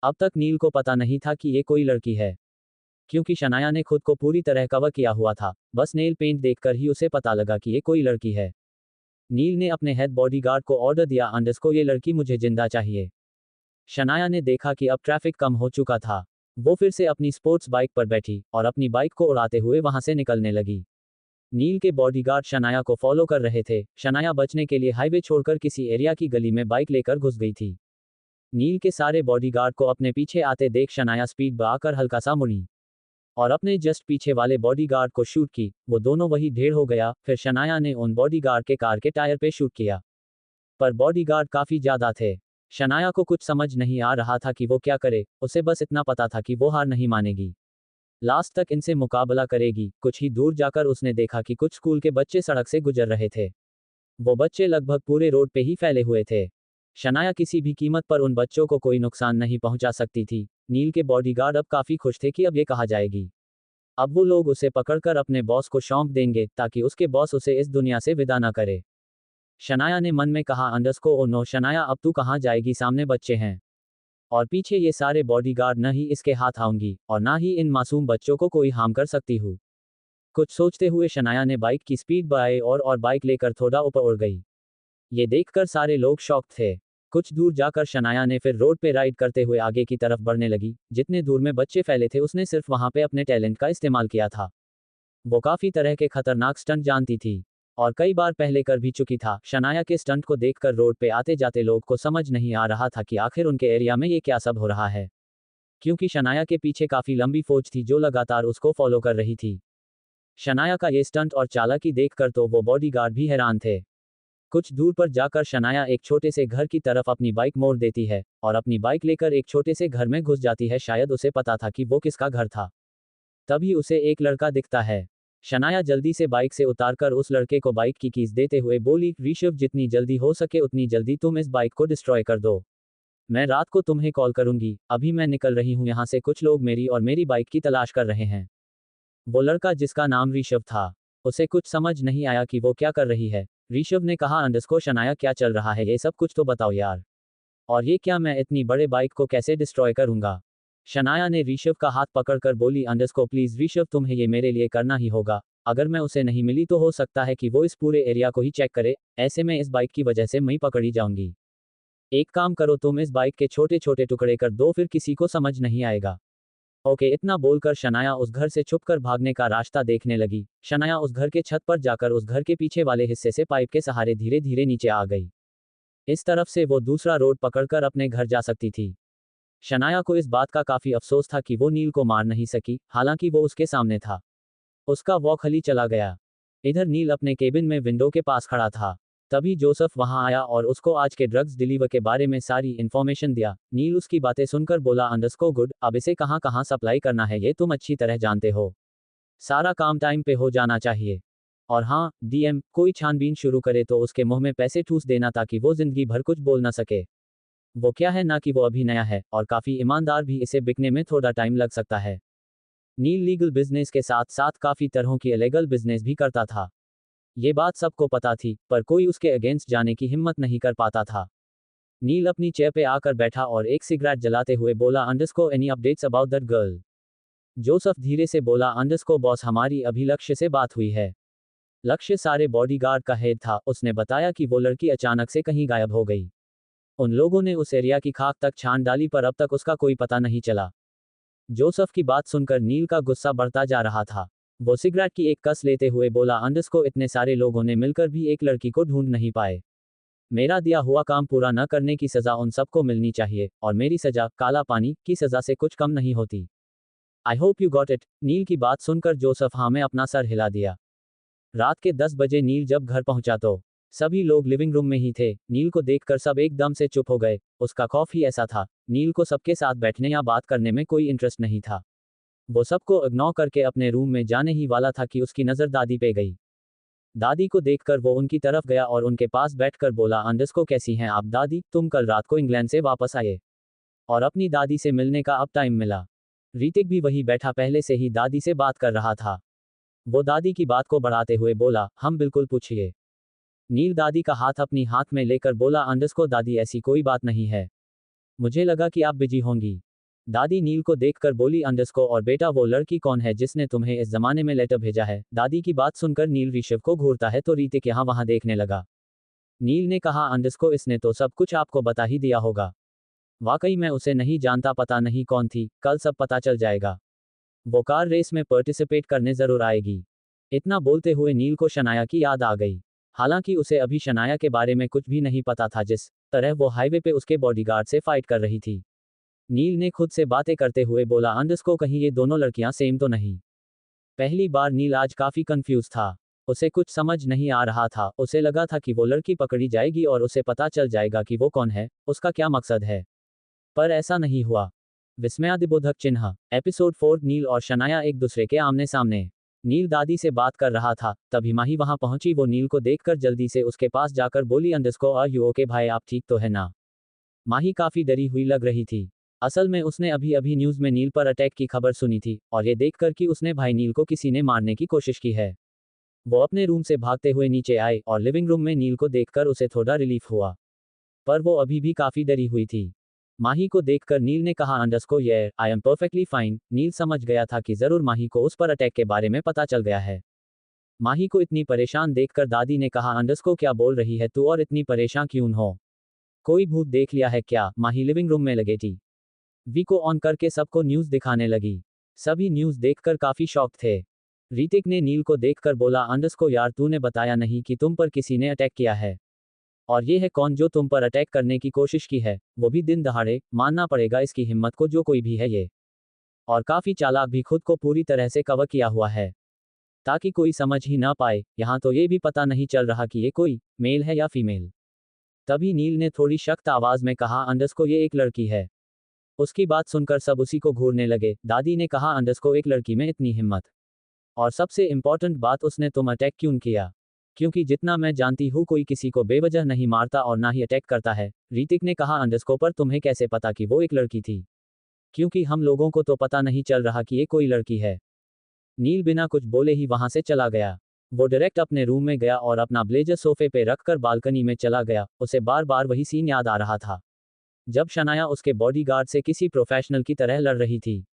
अब तक नील को पता नहीं था कि ये कोई लड़की है, क्योंकि शनाया ने खुद को पूरी तरह कवर किया हुआ था। बस नेल पेंट देखकर ही उसे पता लगा कि ये कोई लड़की है। नील ने अपने हेड बॉडीगार्ड को ऑर्डर दिया, अंडरस्को ये लड़की मुझे जिंदा चाहिए। शनाया ने देखा कि अब ट्रैफिक कम हो चुका था। वो फिर से अपनी स्पोर्ट्स बाइक पर बैठी और अपनी बाइक को उड़ाते हुए वहां से निकलने लगी। नील के बॉडीगार्ड शनाया को फॉलो कर रहे थे। शनाया बचने के लिए हाईवे छोड़कर किसी एरिया की गली में बाइक लेकर घुस गई थी। नील के सारे बॉडीगार्ड को अपने पीछे आते देख शनाया स्पीड बढ़ाकर हल्का सा मुड़ी और अपने जस्ट पीछे वाले बॉडीगार्ड को शूट की। वो दोनों वही ढेर हो गया। फिर शनाया ने उन बॉडीगार्ड के कार के टायर पे शूट किया, पर बॉडीगार्ड काफी ज्यादा थे। शनाया को कुछ समझ नहीं आ रहा था कि वो क्या करे। उसे बस इतना पता था कि वो हार नहीं मानेगी, लास्ट तक इनसे मुकाबला करेगी। कुछ ही दूर जाकर उसने देखा कि कुछ स्कूल के बच्चे सड़क से गुजर रहे थे। वो बच्चे लगभग पूरे रोड पे ही फैले हुए थे। शनाया किसी भी कीमत पर उन बच्चों को कोई नुकसान नहीं पहुंचा सकती थी। नील के बॉडीगार्ड अब काफी खुश थे कि अब ये कहा जाएगी, अब वो लोग उसे पकड़कर अपने बॉस को सौंप देंगे ताकि उसके बॉस उसे इस दुनिया से विदा न करे। शनाया ने मन में कहा, अंडरस्को ओ नो शनाया, अब तू कहाँ जाएगी, सामने बच्चे हैं और पीछे ये सारे बॉडीगार्ड, न ही इसके हाथ आऊंगी और ना ही इन मासूम बच्चों को कोई हार्म कर सकती हूँ। कुछ सोचते हुए शनाया ने बाइक की स्पीड बढ़ाई और बाइक लेकर थोड़ा ऊपर उड़ गई। ये देखकर सारे लोग शॉक थे। कुछ दूर जाकर शनाया ने फिर रोड पे राइड करते हुए आगे की तरफ बढ़ने लगी। जितने दूर में बच्चे फैले थे उसने सिर्फ वहां पे अपने टैलेंट का इस्तेमाल किया था। वो काफी तरह के खतरनाक स्टंट जानती थी और कई बार पहले कर भी चुकी था। शनाया के स्टंट को देखकर रोड पे आते जाते लोग को समझ नहीं आ रहा था कि आखिर उनके एरिया में ये क्या सब हो रहा है, क्योंकि शनाया के पीछे काफी लंबी फौज थी जो लगातार उसको फॉलो कर रही थी। शनाया का ये स्टंट और चालाकी देखकर तो वो बॉडीगार्ड भी हैरान थे। कुछ दूर पर जाकर शनाया एक छोटे से घर की तरफ अपनी बाइक मोड़ देती है और अपनी बाइक लेकर एक छोटे से घर में घुस जाती है। शायद उसे पता था कि वो किसका घर था। तभी उसे एक लड़का दिखता है। शनाया जल्दी से बाइक से उतारकर उस लड़के को बाइक की कीज देते हुए बोली, ऋषभ जितनी जल्दी हो सके उतनी जल्दी तुम इस बाइक को डिस्ट्रॉय कर दो। मैं रात को तुम्हें कॉल करूंगी। अभी मैं निकल रही हूं यहाँ से, कुछ लोग मेरी और मेरी बाइक की तलाश कर रहे हैं। वो लड़का जिसका नाम ऋषभ था, उसे कुछ समझ नहीं आया कि वो क्या कर रही है। ऋषभ ने कहा, अंडरस्को शनाया क्या चल रहा है, ये सब कुछ तो बताओ यार। और ये क्या, मैं इतनी बड़े बाइक को कैसे डिस्ट्रॉय करूंगा। शनाया ने ऋषभ का हाथ पकड़कर बोली, अंडरस्को प्लीज ऋषभ, तुम्हें ये मेरे लिए करना ही होगा। अगर मैं उसे नहीं मिली तो हो सकता है कि वो इस पूरे एरिया को ही चेक करे। ऐसे में इस बाइक की वजह से मैं पकड़ी जाऊंगी। एक काम करो, तुम इस बाइक के छोटे छोटे टुकड़े कर दो, फिर किसी को समझ नहीं आएगा। ओके, इतना बोलकर शनाया उस घर से छुपकर भागने का रास्ता देखने लगी। शनाया उस घर के छत पर जाकर उस घर के पीछे वाले हिस्से से पाइप के सहारे धीरे धीरे नीचे आ गई। इस तरफ से वो दूसरा रोड पकड़कर अपने घर जा सकती थी। शनाया को इस बात का काफी अफसोस था कि वो नील को मार नहीं सकी, हालांकि वो उसके सामने था। उसका वॉक हली चला गया। इधर नील अपने केबिन में विंडो के पास खड़ा था। तभी जोसेफ वहां आया और उसको आज के ड्रग्स डिलीवर के बारे में सारी इन्फॉर्मेशन दिया। नील उसकी बातें सुनकर बोला, अंडरस्को गुड, अब इसे कहां कहां सप्लाई करना है ये तुम अच्छी तरह जानते हो। सारा काम टाइम पे हो जाना चाहिए। और हाँ डीएम, कोई छानबीन शुरू करे तो उसके मुंह में पैसे ठूस देना ताकि वो जिंदगी भर कुछ बोल ना सके। वो क्या है ना कि वो अभी नया है और काफी ईमानदार भी, इसे बिकने में थोड़ा टाइम लग सकता है। नील लीगल बिजनेस के साथ साथ काफी तरहों की इलीगल बिजनेस भी करता था। ये बात सबको पता थी, पर कोई उसके अगेंस्ट जाने की हिम्मत नहीं कर पाता था। नील अपनी चेयर पे आकर बैठा और एक सिगरेट जलाते हुए बोला, अंडरस्को any updates about that girl. Joseph धीरे से बोला, अंडरस्को बॉस, हमारी अभी लक्ष्य से बात हुई है। लक्ष्य सारे बॉडीगार्ड का हेड था। उसने बताया कि वो लड़की अचानक से कहीं गायब हो गई। उन लोगों ने उस एरिया की खाक तक छान डाली पर अब तक उसका कोई पता नहीं चला। जोसेफ की बात सुनकर नील का गुस्सा बढ़ता जा रहा था। वो सिगरेट की एक कस लेते हुए बोला, अंडरस्को, इतने सारे लोगों ने मिलकर भी एक लड़की को ढूंढ नहीं पाए। मेरा दिया हुआ काम पूरा न करने की सजा उन सबको मिलनी चाहिए, और मेरी सजा काला पानी की सजा से कुछ कम नहीं होती। I hope you got it. Neel की बात सुनकर जोसेफ हाँ में अपना सर हिला दिया। रात के 10 बजे नील जब घर पहुंचा तो सभी लोग लिविंग रूम में ही थे। नील को देखकर सब एकदम से चुप हो गए। उसका खौफ ही ऐसा था। नील को सबके साथ बैठने या बात करने में कोई इंटरेस्ट नहीं था। वो सबको इग्नोर करके अपने रूम में जाने ही वाला था कि उसकी नज़र दादी पे गई। दादी को देखकर वो उनकी तरफ गया और उनके पास बैठकर बोला, अंडरस्को, कैसी हैं आप दादी? तुम कल रात को इंग्लैंड से वापस आए और अपनी दादी से मिलने का अब टाइम मिला। ऋतिक भी वही बैठा पहले से ही दादी से बात कर रहा था। वो दादी की बात को बढ़ाते हुए बोला, हम बिल्कुल, पूछिए। नील दादी का हाथ अपनी हाथ में लेकर बोला, अंडरस्को दादी, ऐसी कोई बात नहीं है। मुझे लगा कि आप बिजी होंगी। दादी नील को देखकर बोली, अंडरस्को, और बेटा वो लड़की कौन है जिसने तुम्हें इस जमाने में लेटर भेजा है? दादी की बात सुनकर नील ऋषभ को घूरता है तो ऋतिक यहाँ वहाँ देखने लगा। नील ने कहा, अंडरस्को, इसने तो सब कुछ आपको बता ही दिया होगा। वाकई मैं उसे नहीं जानता, पता नहीं कौन थी, कल सब पता चल जाएगा। वो कार रेस में पार्टिसिपेट करने जरूर आएगी। इतना बोलते हुए नील को शनाया की याद आ गई। हालांकि उसे अभी शनाया के बारे में कुछ भी नहीं पता था, जिस तरह वो हाईवे पे उसके बॉडीगार्ड से फाइट कर रही थी। नील ने खुद से बातें करते हुए बोला, अंडरस्को, कहीं ये दोनों लड़कियां सेम तो नहीं? पहली बार नील आज काफी कंफ्यूज था। उसे कुछ समझ नहीं आ रहा था। उसे लगा था कि वो लड़की पकड़ी जाएगी और उसे पता चल जाएगा कि वो कौन है, उसका क्या मकसद है। पर ऐसा नहीं हुआ। विस्मयादिबोधक चिन्ह। एपिसोड 4। नील और शनाया एक दूसरे के आमने सामने। नील दादी से बात कर रहा था, तभी माही वहां पहुंची। वो नील को देखकर जल्दी से उसके पास जाकर बोली, अंडरस्को, आर यू ओके भाई, आप ठीक तो है ना? माही काफी डरी हुई लग रही थी। असल में उसने अभी अभी न्यूज में नील पर अटैक की खबर सुनी थी, और ये देखकर कि उसने भाई नील को किसी ने मारने की कोशिश की है। वो अपने रूम से भागते हुए नीचे आए और लिविंग रूम में नील को देखकर उसे थोड़ा रिलीफ हुआ, पर वो अभी भी काफी डरी हुई थी। माही को देखकर नील ने कहा, अंडरस्को, ये आई एम परफेक्टली फाइन। नील समझ गया था कि जरूर माही को उस पर अटैक के बारे में पता चल गया है। माही को इतनी परेशान देखकर दादी ने कहा, अंडरस्को, क्या बोल रही है तू, और इतनी परेशान क्यों हो? कोई भूत देख लिया है क्या? माही लिविंग रूम में लगे थी। वी को ऑन करके सबको न्यूज़ दिखाने लगी। सभी न्यूज़ देखकर काफी शॉक थे। ऋतिक ने नील को देखकर बोला, अंडरस्को यार, तूने बताया नहीं कि तुम पर किसी ने अटैक किया है। और ये है कौन जो तुम पर अटैक करने की कोशिश की है, वो भी दिन दहाड़े? मानना पड़ेगा इसकी हिम्मत को, जो कोई भी है ये। और काफी चालाक भी, खुद को पूरी तरह से कवर किया हुआ है ताकि कोई समझ ही ना पाए। यहाँ तो ये भी पता नहीं चल रहा कि ये कोई मेल है या फीमेल। तभी नील ने थोड़ी सख्त आवाज में कहा, अंडरस्को, ये एक लड़की है। उसकी बात सुनकर सब उसी को घूरने लगे। दादी ने कहा, अंडरस्को, एक लड़की में इतनी हिम्मत? और सबसे इंपॉर्टेंट बात, उसने तुम अटैक क्यों किया? क्योंकि जितना मैं जानती हूँ कोई किसी को बेवजह नहीं मारता और ना ही अटैक करता है। ऋतिक ने कहा, अंडरस्को, पर तुम्हें कैसे पता कि वो एक लड़की थी? क्योंकि हम लोगों को तो पता नहीं चल रहा कि ये कोई लड़की है। नील बिना कुछ बोले ही वहां से चला गया। वो डायरेक्ट अपने रूम में गया और अपना ब्लेजर सोफे पे रखकर बालकनी में चला गया। उसे बार बार वही सीन याद आ रहा था जब शनाया उसके बॉडीगार्ड से किसी प्रोफेशनल की तरह लड़ रही थी।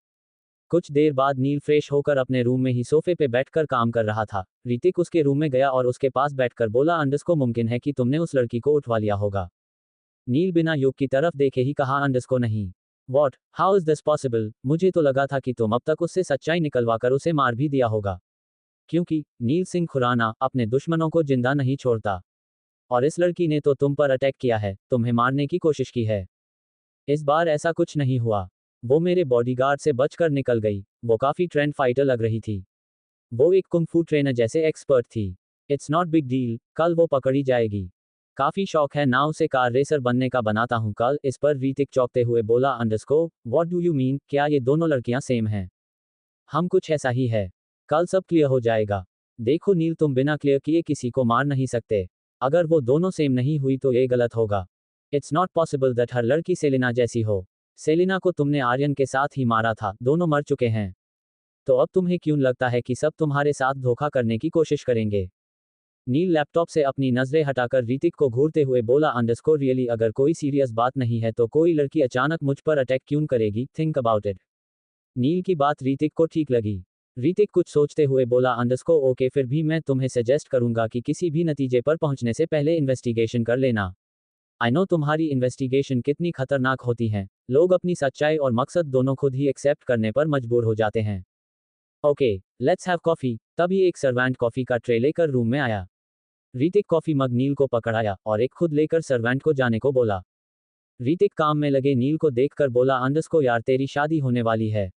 कुछ देर बाद नील फ्रेश होकर अपने रूम में ही सोफे पे बैठकर काम कर रहा था। ऋतिक उसके रूम में गया और उसके पास बैठकर बोला, अंडरस्को, मुमकिन है कि तुमने उस लड़की को उठवा लिया होगा। नील बिना युग की तरफ देखे ही कहा, अंडरस्को, नहीं। What? How is this possible? मुझे तो लगा था कि तुम अब तक उससे सच्चाई निकलवा कर उसे मार भी दिया होगा। क्योंकि नील सिंह खुराना अपने दुश्मनों को जिंदा नहीं छोड़ता। और इस लड़की ने तो तुम पर अटैक किया है, तुम्हें मारने की कोशिश की है। इस बार ऐसा कुछ नहीं हुआ। वो मेरे बॉडीगार्ड से बचकर निकल गई। वो काफी ट्रेंड फाइटर लग रही थी। वो एक कुंग-फू ट्रेनर जैसे एक्सपर्ट थी। इट्स नॉट बिग डील, कल वो पकड़ी जाएगी। काफी शौक है ना उसे कार रेसर बनने का, बनाता हूँ कल। इस पर ऋतिक चौंकते हुए बोला, अंडरस्को, व्हाट डू यू मीन? क्या ये दोनों लड़कियां सेम हैं? हम कुछ ऐसा ही है। कल सब क्लियर हो जाएगा। देखो नील, तुम बिना क्लियर किए किसी को मार नहीं सकते। अगर वो दोनों सेम नहीं हुई तो ये गलत होगा। इट्स नॉट पॉसिबल दैट हर लड़की सेलिना जैसी हो। सेलिना को तुमने आर्यन के साथ ही मारा था, दोनों मर चुके हैं। तो अब तुम्हें क्यों लगता है कि सब तुम्हारे साथ धोखा करने की कोशिश करेंगे? नील लैपटॉप से अपनी नजरें हटाकर ऋतिक को घूरते हुए बोला, अंडरस्को, रियली, अगर कोई सीरियस बात नहीं है तो कोई लड़की अचानक मुझ पर अटैक क्यों करेगी? Think about it. नील की बात ऋतिक को ठीक लगी। ऋतिक कुछ सोचते हुए बोला, अंडरस्को, ओके, फिर भी मैं तुम्हें सजेस्ट करूंगा कि किसी भी नतीजे पर पहुंचने से पहले इन्वेस्टिगेशन कर लेना। आई नो तुम्हारी इन्वेस्टिगेशन कितनी खतरनाक होती हैं, लोग अपनी सच्चाई और मकसद दोनों खुद ही एक्सेप्ट करने पर मजबूर हो जाते हैं। Okay, let's have coffee. तभी एक सर्वेंट कॉफी का ट्रे लेकर रूम में आया। रीतिक कॉफी मग नील को पकड़ाया और एक खुद लेकर सर्वेंट को जाने को बोला। रीतिक काम में लगे नील को देखकर बोला, अंडस को यार तेरी शादी होने वाली है।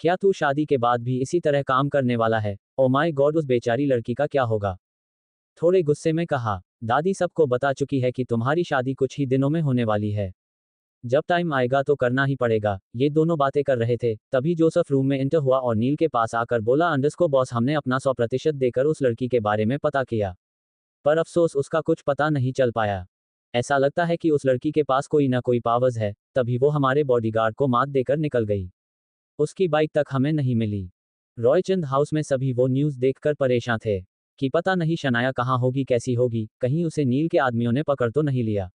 क्या तू शादी के बाद भी इसी तरह काम करने वाला है? ओ माय गॉड, उस बेचारी लड़की का क्या होगा? थोड़े गुस्से में कहा, दादी सबको बता चुकी है कि तुम्हारी शादी कुछ ही दिनों में होने वाली है। जब टाइम आएगा तो करना ही पड़ेगा। ये दोनों बातें कर रहे थे, तभी जोसेफ रूम में एंटर हुआ और नील के पास आकर बोला, अंडस को बॉस हमने अपना 100% देकर उस लड़की के बारे में पता किया, पर अफसोस उसका कुछ पता नहीं चल पाया। ऐसा लगता है कि उस लड़की के पास कोई ना कोई पावर्स है, तभी वो हमारे बॉडीगार्ड को मात देकर निकल गई। उसकी बाइक तक हमें नहीं मिली। रॉयचंद हाउस में सभी वो न्यूज़ देखकर परेशान थे कि पता नहीं शनाया कहाँ होगी, कैसी होगी, कहीं उसे नील के आदमियों ने पकड़ तो नहीं लिया।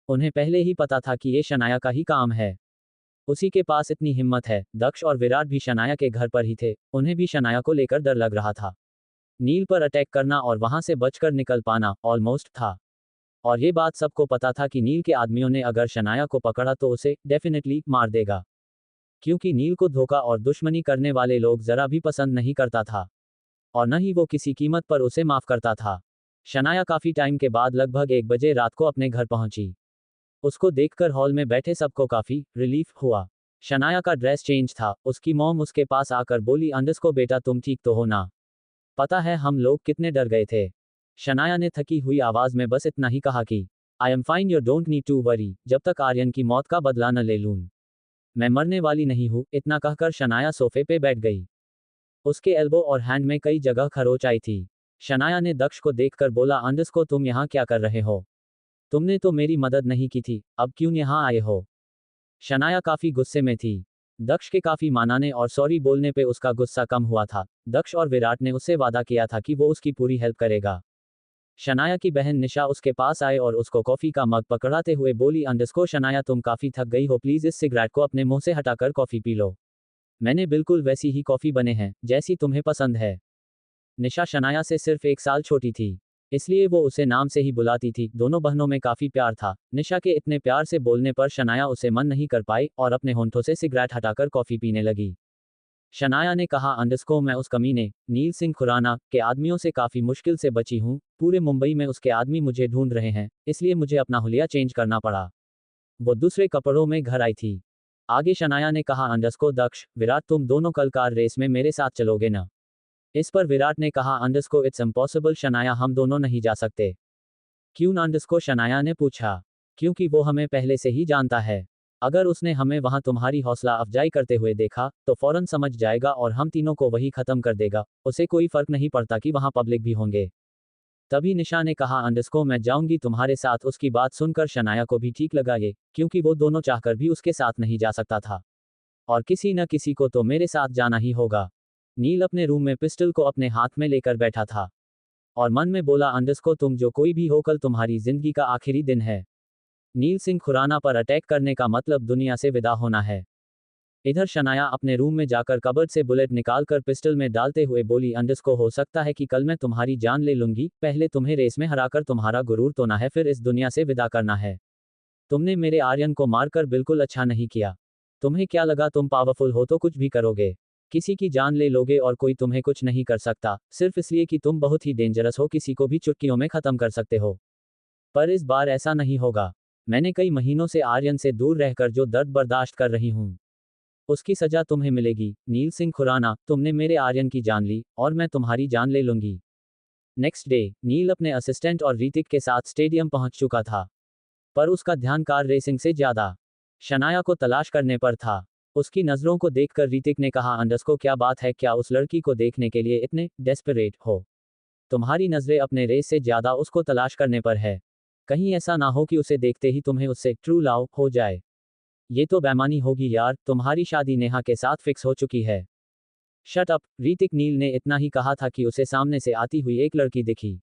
उन्हें पहले ही पता था कि ये शनाया का ही काम है। उसी के पास इतनी हिम्मत है। दक्ष और विराट भी शनाया के घर पर ही थे, उन्हें भी शनाया को लेकर डर लग रहा था। नील पर अटैक करना और वहां से बचकर निकल पाना ऑलमोस्ट था। और ये बात सबको पता था कि नील के आदमियों ने अगर शनाया को पकड़ा तो उसे डेफिनेटली मार देगा, क्योंकि नील को धोखा और दुश्मनी करने वाले लोग जरा भी पसंद नहीं करता था, और न ही वो किसी कीमत पर उसे माफ करता था। शनाया काफी टाइम के बाद लगभग 1 बजे रात को अपने घर पहुंची। उसको देखकर हॉल में बैठे सबको काफी रिलीफ हुआ। शनाया का ड्रेस चेंज था। उसकी मॉम उसके पास आकर बोली, अंडस को बेटा तुम ठीक तो हो ना? पता है हम लोग कितने डर गए थे। शनाया ने थकी हुई आवाज में बस इतना ही कहा कि I am fine, you don't need to worry, जब तक आर्यन की मौत का बदला न ले लूं मैं मरने वाली नहीं हूं। इतना कहकर शनाया सोफे पे बैठ गई। उसके एल्बो और हैंड में कई जगह खरोच आई थी। शनाया ने दक्ष को देखकर बोला, अंडस को तुम यहाँ क्या कर रहे हो? तुमने तो मेरी मदद नहीं की थी, अब क्यों यहाँ आए हो? शनाया काफी गुस्से में थी। दक्ष के काफी मनाने और सॉरी बोलने पे उसका गुस्सा कम हुआ था। दक्ष और विराट ने उससे वादा किया था कि वो उसकी पूरी हेल्प करेगा। शनाया की बहन निशा उसके पास आए और उसको कॉफी का मग पकड़ाते हुए बोली, अंडस को शनाया तुम काफी थक गई हो, प्लीज इस सिगरेट को अपने मुंह से हटाकर कॉफी पी लो। मैंने बिल्कुल वैसी ही कॉफी बने हैं जैसी तुम्हें पसंद है। निशा शनाया से सिर्फ 1 साल छोटी थी, इसलिए वो उसे नाम से ही बुलाती थी। दोनों बहनों में काफी प्यार था। निशा के इतने प्यार से बोलने पर शनाया उसे मन नहीं कर पाई और अपने होंठों से सिगरेट हटाकर कॉफी पीने लगी। शनाया ने कहा, अंडस को मैं उस कमीने नील सिंह खुराना के आदमियों से काफी मुश्किल से बची हूँ। पूरे मुंबई में उसके आदमी मुझे ढूंढ रहे हैं, इसलिए मुझे अपना हुलिया चेंज करना पड़ा। वो दूसरे कपड़ों में घर आई थी। आगे शनाया ने कहा, अंडस को दक्ष, विराट तुम दोनों कल कार रेस में मेरे साथ चलोगे ना? इस पर विराट ने कहा, अंडस को इट्स इम्पॉसिबल शनाया, हम दोनों नहीं जा सकते। क्यों ना? अंडस को शनाया ने पूछा। क्योंकि वो हमें पहले से ही जानता है। अगर उसने हमें वहां तुम्हारी हौसला अफजाई करते हुए देखा तो फौरन समझ जाएगा और हम तीनों को वही खत्म कर देगा। उसे कोई फर्क नहीं पड़ता कि वहां पब्लिक भी होंगे। तभी निशा ने कहा, अंडस को मैं जाऊंगी तुम्हारे साथ। उसकी बात सुनकर शनाया को भी ठीक लगा ये, क्योंकि वो दोनों चाहकर भी उसके साथ नहीं जा सकता था, और किसी न किसी को तो मेरे साथ जाना ही होगा। नील अपने रूम में पिस्टल को अपने हाथ में लेकर बैठा था और मन में बोला, अंडस को तुम जो कोई भी हो, कल तुम्हारी जिंदगी का आखिरी दिन है। नील सिंह खुराना पर अटैक करने का मतलब दुनिया से विदा होना है। इधर शनाया अपने रूम में जाकर कबर्ड से बुलेट निकालकर पिस्टल में डालते हुए बोली, अंडस को हो सकता है कि कल मैं तुम्हारी जान ले लूंगी, पहले तुम्हें रेस में हराकर तुम्हारा गुरूर तोड़ना है, फिर इस दुनिया से विदा करना है। तुमने मेरे आर्यन को मारकर बिल्कुल अच्छा नहीं किया। तुम्हें क्या लगा तुम पावरफुल हो तो कुछ भी करोगे? किसी की जान ले लोगे और कोई तुम्हें कुछ नहीं कर सकता, सिर्फ इसलिए कि तुम बहुत ही डेंजरस हो, किसी को भी चुटकियों में खत्म कर सकते हो। पर इस बार ऐसा नहीं होगा। मैंने कई महीनों से आर्यन से दूर रहकर जो दर्द बर्दाश्त कर रही हूं, उसकी सजा तुम्हें मिलेगी। नील सिंह खुराना, तुमने मेरे आर्यन की जान ली और मैं तुम्हारी जान ले लूंगी। नेक्स्ट डे नील अपने असिस्टेंट और रीतिक के साथ स्टेडियम पहुंच चुका था, पर उसका ध्यान कार रेसिंग से ज्यादा शनाया को तलाश करने पर था। उसकी नजरों को देखकर रीतिक ने कहा, अंडस को क्या बात है, क्या उस लड़की को देखने के लिए इतने डेस्परेट हो? तुम्हारी नजरें अपने रेस से ज्यादा उसको तलाश करने पर है। कहीं ऐसा ना हो कि उसे देखते ही तुम्हें उससे ट्रू लव हो जाए। ये तो बेईमानी होगी यार, तुम्हारी शादी नेहा के साथ फिक्स हो चुकी है। Shut up Ritik. नील ने इतना ही कहा था कि उसे सामने से आती हुई एक लड़की दिखी,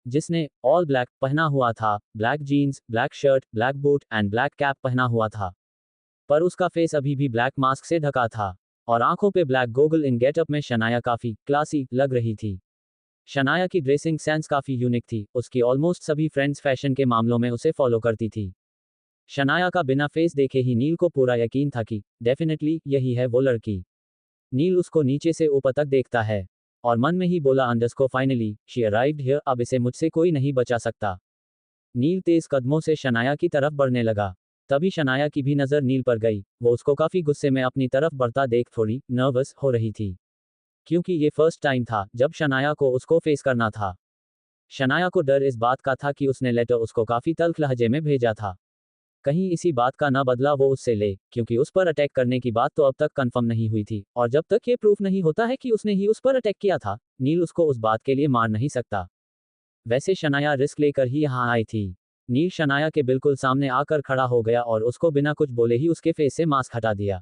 जिसने ऑल ब्लैक पहना हुआ था, black jeans, black shirt, black boot and black cap पहना हुआ था, पर उसका फेस अभी भी ब्लैक मास्क से ढका था और आंखों पे ब्लैक गोगल। इन गेटअप में शनाया काफी क्लासी लग रही थी। शनाया की ड्रेसिंग सेंस काफ़ी यूनिक थी, उसकी ऑलमोस्ट सभी फ्रेंड्स फैशन के मामलों में उसे फॉलो करती थी। शनाया का बिना फेस देखे ही नील को पूरा यकीन था कि डेफिनेटली यही है वो लड़की। नील उसको नीचे से ऊपर तक देखता है और मन में ही बोला अंडरस्को फाइनली शी अराइव्ड हियर, अब इसे मुझसे कोई नहीं बचा सकता। नील तेज कदमों से शनाया की तरफ बढ़ने लगा। तभी शनाया की भी नज़र नील पर गई। वो उसको काफ़ी गुस्से में अपनी तरफ बढ़ता देख थोड़ी नर्वस हो रही थी, क्योंकि ये फर्स्ट टाइम था जब शनाया को उसको फेस करना था। शनाया को डर इस बात का था कि उसने लेटर उसको काफ़ी तल्ख लहजे में भेजा था। कहीं इसी बात का ना बदला वो उससे ले, क्योंकि उस पर अटैक करने की बात तो अब तक कंफर्म नहीं हुई थी, और जब तक ये प्रूफ नहीं होता है कि उसने ही उस पर अटैक किया था, नील उसको उस बात के लिए मार नहीं सकता। वैसे शनाया रिस्क लेकर ही यहाँ आई थी। नील शनाया के बिल्कुल सामने आकर खड़ा हो गया और उसको बिना कुछ बोले ही उसके फेस से मास्क हटा दिया।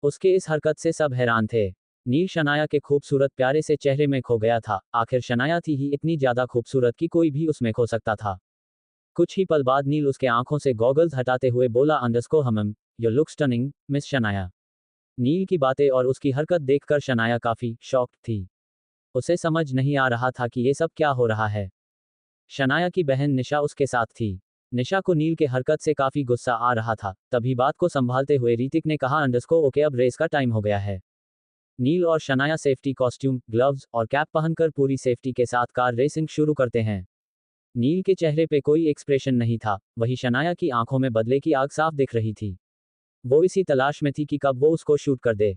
उसके इस हरकत से सब हैरान थे। नील शनाया के खूबसूरत प्यारे से चेहरे में खो गया था। आखिर शनाया थी ही इतनी ज्यादा खूबसूरत कि कोई भी उसमें खो सकता था। कुछ ही पल बाद नील उसके आंखों से गॉगल्स हटाते हुए बोला अंडरस्को hmm, you look stunning miss Shanaya. Neel की बातें और उसकी हरकत देखकर शनाया काफी शॉक्ड थी। उसे समझ नहीं आ रहा था कि ये सब क्या हो रहा है। शनाया की बहन निशा उसके साथ थी। निशा को नील के हरकत से काफी गुस्सा आ रहा था। तभी बात को संभालते हुए रीतिक ने कहा अंडरस्को ओके, अब रेस का टाइम हो गया है। नील और शनाया सेफ्टी कॉस्ट्यूम, ग्लव्स और कैप पहनकर पूरी सेफ्टी के साथ कार रेसिंग शुरू करते हैं। नील के चेहरे पे कोई एक्सप्रेशन नहीं था, वही शनाया की आंखों में बदले की आग साफ दिख रही थी। वो इसी तलाश में थी कि कब वो उसको शूट कर दे।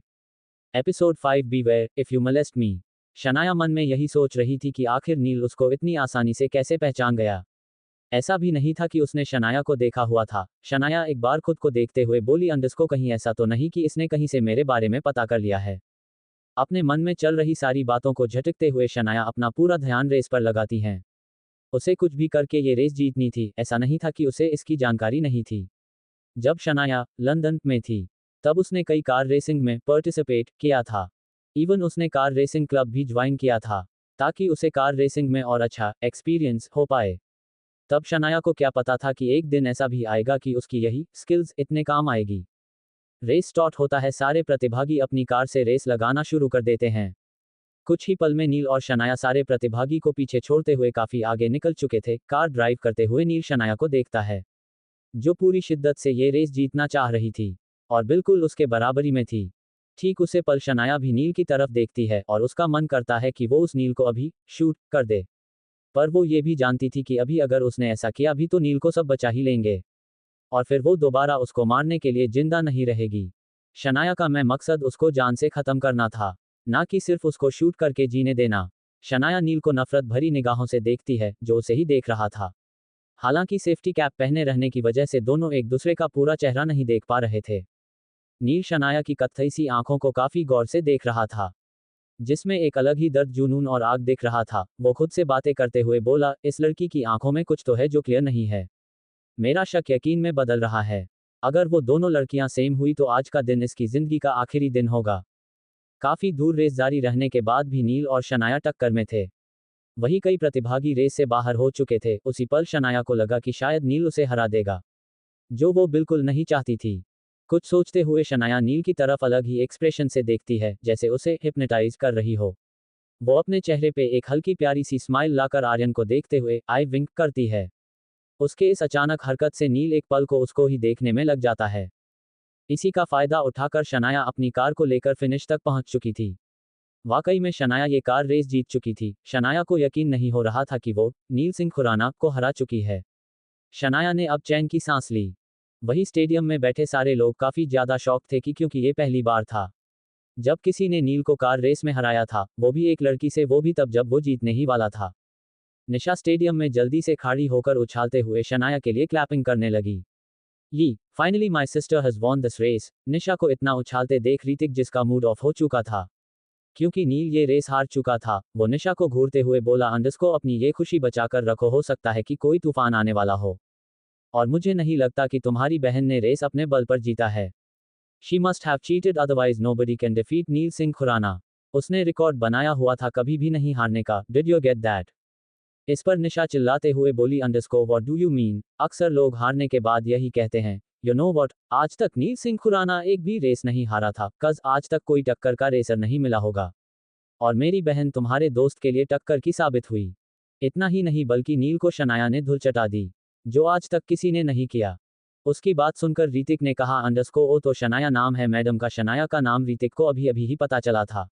Episode 5 beware if you molest me. Shanaya मन में यही सोच रही थी कि आखिर नील उसको इतनी आसानी से कैसे पहचान गया। ऐसा भी नहीं था कि उसने शनाया को देखा हुआ था। शनाया एक बार खुद को देखते हुए बोली अंडरस्को कहीं ऐसा तो नहीं कि इसने कहीं से मेरे बारे में पता कर लिया है। अपने मन में चल रही सारी बातों को झटकते हुए शनाया अपना पूरा ध्यान रेस पर लगाती हैं। उसे कुछ भी करके ये रेस जीतनी थी, ऐसा नहीं था कि उसे इसकी जानकारी नहीं थी। जब शनाया लंदन में थी, तब उसने कई कार रेसिंग में पार्टिसिपेट किया था। इवन उसने कार रेसिंग क्लब भी ज्वाइन किया था, ताकि उसे कार रेसिंग में और अच्छा एक्सपीरियंस हो पाए। तब शनाया को क्या पता था कि एक दिन ऐसा भी आएगा कि उसकी यही स्किल्स इतने काम आएगी। रेस स्टार्ट होता है, सारे प्रतिभागी अपनी कार से रेस लगाना शुरू कर देते हैं। कुछ ही पल में नील और शनाया सारे प्रतिभागी को पीछे छोड़ते हुए काफी आगे निकल चुके थे। कार ड्राइव करते हुए नील शनाया को देखता है, जो पूरी शिद्दत से ये रेस जीतना चाह रही थी और बिल्कुल उसके बराबरी में थी। ठीक उसे पल शनाया भी नील की तरफ देखती है और उसका मन करता है कि वो उस नील को अभी शूट कर दे। पर वो ये भी जानती थी कि अभी अगर उसने ऐसा किया भी तो नील को सब बचा ही लेंगे और फिर वो दोबारा उसको मारने के लिए जिंदा नहीं रहेगी। शनाया का मैं मकसद उसको जान से खत्म करना था, ना कि सिर्फ उसको शूट करके जीने देना। शनाया नील को नफरत भरी निगाहों से देखती है, जो उसे ही देख रहा था। हालांकि सेफ्टी कैप पहने रहने की वजह से दोनों एक दूसरे का पूरा चेहरा नहीं देख पा रहे थे। नील शनाया की कत्थई सी आंखों को काफी गौर से देख रहा था, जिसमें एक अलग ही दर्द, जुनून और आग दिख रहा था। वो खुद से बातें करते हुए बोला, इस लड़की की आंखों में कुछ तो है जो क्लियर नहीं है। मेरा शक यकीन में बदल रहा है। अगर वो दोनों लड़कियां सेम हुई तो आज का दिन इसकी जिंदगी का आखिरी दिन होगा। काफी दूर रेस जारी रहने के बाद भी नील और शनाया टक्कर में थे। वही कई प्रतिभागी रेस से बाहर हो चुके थे। उसी पल शनाया को लगा कि शायद नील उसे हरा देगा, जो वो बिल्कुल नहीं चाहती थी। कुछ सोचते हुए शनाया नील की तरफ अलग ही एक्सप्रेशन से देखती है, जैसे उसे हिप्नोटाइज कर रही हो। वो अपने चेहरे पे एक हल्की प्यारी सी स्माइल लाकर आर्यन को देखते हुए आई विंक करती है। उसके इस अचानक हरकत से नील एक पल को उसको ही देखने में लग जाता है। इसी का फायदा उठाकर शनाया अपनी कार को लेकर फिनिश तक पहुंच चुकी थी। वाकई में शनाया ये कार रेस जीत चुकी थी। शनाया को यकीन नहीं हो रहा था कि वो नील सिंह खुराना को हरा चुकी है। शनाया ने अब चैन की सांस ली। वही स्टेडियम में बैठे सारे लोग काफी ज्यादा शॉक थे क्योंकि ये पहली बार था जब किसी ने नील को कार रेस में हराया था, वो भी एक लड़की से, वो भी तब जब वो जीतने ही वाला था। निशा स्टेडियम में जल्दी से खड़ी होकर उछालते हुए शनाया के लिए क्लैपिंग करने लगी। ये finally my sister has won this race. Nisha को इतना उछालते देख रीतिक, जिसका मूड ऑफ हो चुका था क्योंकि नील ये रेस हार चुका था, वो निशा को घूरते हुए बोला अंडरस्को अपनी ये खुशी बचाकर रखो, हो सकता है कि कोई तूफान आने वाला हो और मुझे नहीं लगता कि तुम्हारी बहन ने रेस अपने बल पर जीता है। She must have cheated, otherwise nobody can defeat Neel Singh Khurana. उसने रिकॉर्ड बनाया हुआ था कभी भी नहीं हारने का। Did you get that? इस पर निशा चिल्लाते हुए बोली अंडरस्को व्हाट डू यू मीन? अक्सर लोग हारने के बाद यही कहते हैं, यू नो व्हाट, आज तक नील सिंह खुराना एक भी रेस नहीं हारा था, कज आज तक कोई टक्कर का रेसर नहीं मिला होगा। और मेरी बहन तुम्हारे दोस्त के लिए टक्कर की साबित हुई। इतना ही नहीं बल्कि नील को शनाया ने धूल चटा दी, जो आज तक किसी ने नहीं किया। उसकी बात सुनकर ऋतिक ने कहा अंडरस्को ओ तो शनाया नाम है मैडम का। शनाया का नाम ऋतिक को अभी अभी ही पता चला था।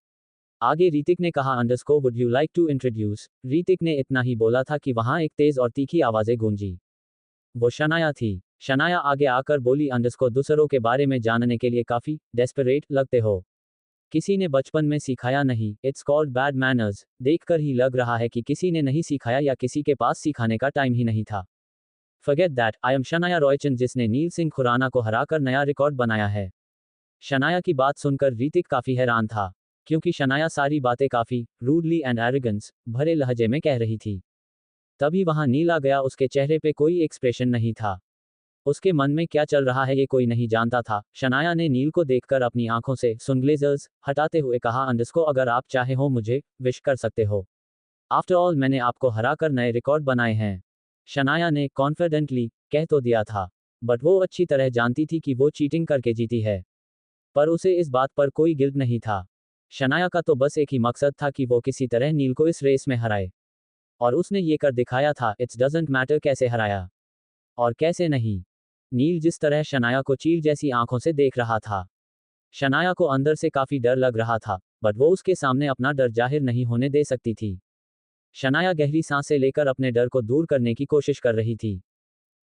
आगे ऋतिक ने कहा underscore would you like to introduce. Hrithik ने इतना ही बोला था कि वहां एक तेज और तीखी आवाजें गूंजी। वो शनाया थी। शनाया आगे आकर बोली अंडरस्को दूसरों के बारे में जानने के लिए काफी डेस्परेट लगते हो। किसी ने बचपन में सिखाया नहीं, इट्स कॉल्ड बैड मैनर्स। देखकर ही लग रहा है कि किसी ने नहीं सिखाया या किसी के पास सिखाने का टाइम ही नहीं था। Forget that, I am Shanaya Roychand जिसने नील सिंह खुराना को हराकर नया रिकॉर्ड बनाया है। शनाया की बात सुनकर ऋतिक काफी हैरान था, क्योंकि शनाया सारी बातें काफी रूडली एंड एरोगेंस भरे लहजे में कह रही थी। तभी वहां नील आ गया। उसके चेहरे पे कोई एक्सप्रेशन नहीं था। उसके मन में क्या चल रहा है ये कोई नहीं जानता था। शनाया ने नील को देखकर अपनी आंखों से सनग्लेजर्स हटाते हुए कहा अंडरस्को अगर आप चाहे हो मुझे विश कर सकते हो। आफ्टर ऑल मैंने आपको हराकर नए रिकॉर्ड बनाए हैं। शनाया ने कॉन्फिडेंटली कह तो दिया था, बट वो अच्छी तरह जानती थी कि वो चीटिंग करके जीती है। पर उसे इस बात पर कोई गिल्ट नहीं था। शनाया का तो बस एक ही मकसद था कि वो किसी तरह नील को इस रेस में हराए। और उसने ये कर दिखाया था। इट्स डजंट मैटर कैसे हराया और कैसे नहीं। नील जिस तरह शनाया को चील जैसी आंखों से देख रहा था, शनाया को अंदर से काफी डर लग रहा था, बट वो उसके सामने अपना डर जाहिर नहीं होने दे सकती थी। शनाया गहरी सांसें लेकर अपने डर को दूर करने की कोशिश कर रही थी।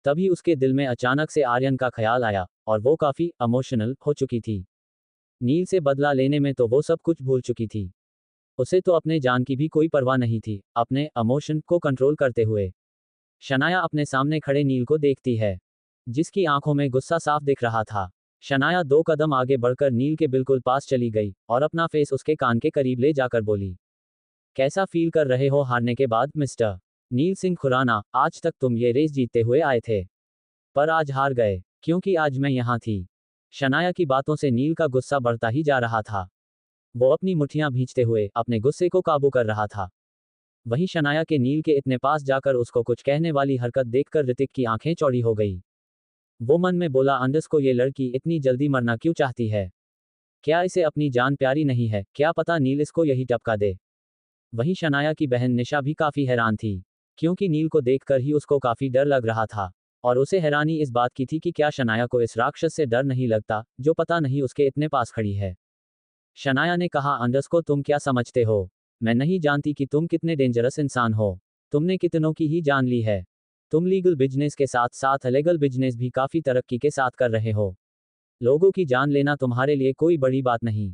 तभी उसके दिल में अचानक से आर्यन का ख्याल आया, और वो काफी इमोशनल हो चुकी थी। नील से बदला लेने में तो वो सब कुछ भूल चुकी थी। उसे तो अपने जान की भी कोई परवाह नहीं थी, अपने इमोशन को कंट्रोल करते हुए। शनाया अपने सामने खड़े नील को देखती है, जिसकी आंखों में गुस्सा साफ दिख रहा था। शनाया 2 कदम आगे बढ़कर नील के बिल्कुल पास चली गई और अपना फेस उसके कान के करीब ले जाकर बोली, कैसा फील कर रहे हो हारने के बाद मिस्टर नील सिंह खुराना? आज तक तुम ये रेस जीतते हुए आए थे, पर आज हार गए, क्योंकि आज मैं यहाँ थी। शनाया की बातों से नील का गुस्सा बढ़ता ही जा रहा था। वो अपनी मुट्ठियां भींचते हुए अपने गुस्से को काबू कर रहा था। वहीं शनाया के नील के इतने पास जाकर उसको कुछ कहने वाली हरकत देखकर ऋतिक की आंखें चौड़ी हो गई। वो मन में बोला अंडरस्को ये लड़की इतनी जल्दी मरना क्यों चाहती है? क्या इसे अपनी जान प्यारी नहीं है? क्या पता नील इसको यही टपका दे। वहीं शनाया की बहन निशा भी काफी हैरान थी, क्योंकि नील को देखकर ही उसको काफी डर लग रहा था, और उसे हैरानी इस बात की थी कि क्या शनाया को इस राक्षस से डर नहीं लगता, जो पता नहीं उसके इतने पास खड़ी है। शनाया ने कहा अंडरस्को तुम क्या समझते हो? मैं नहीं जानती कि तुम कितने डेंजरस इंसान हो। तुमने कितनों की ही जान ली है। तुम लीगल बिजनेस के साथ साथ इलीगल बिजनेस भी काफी तरक्की के साथ कर रहे हो। लोगों की जान लेना तुम्हारे लिए कोई बड़ी बात नहीं।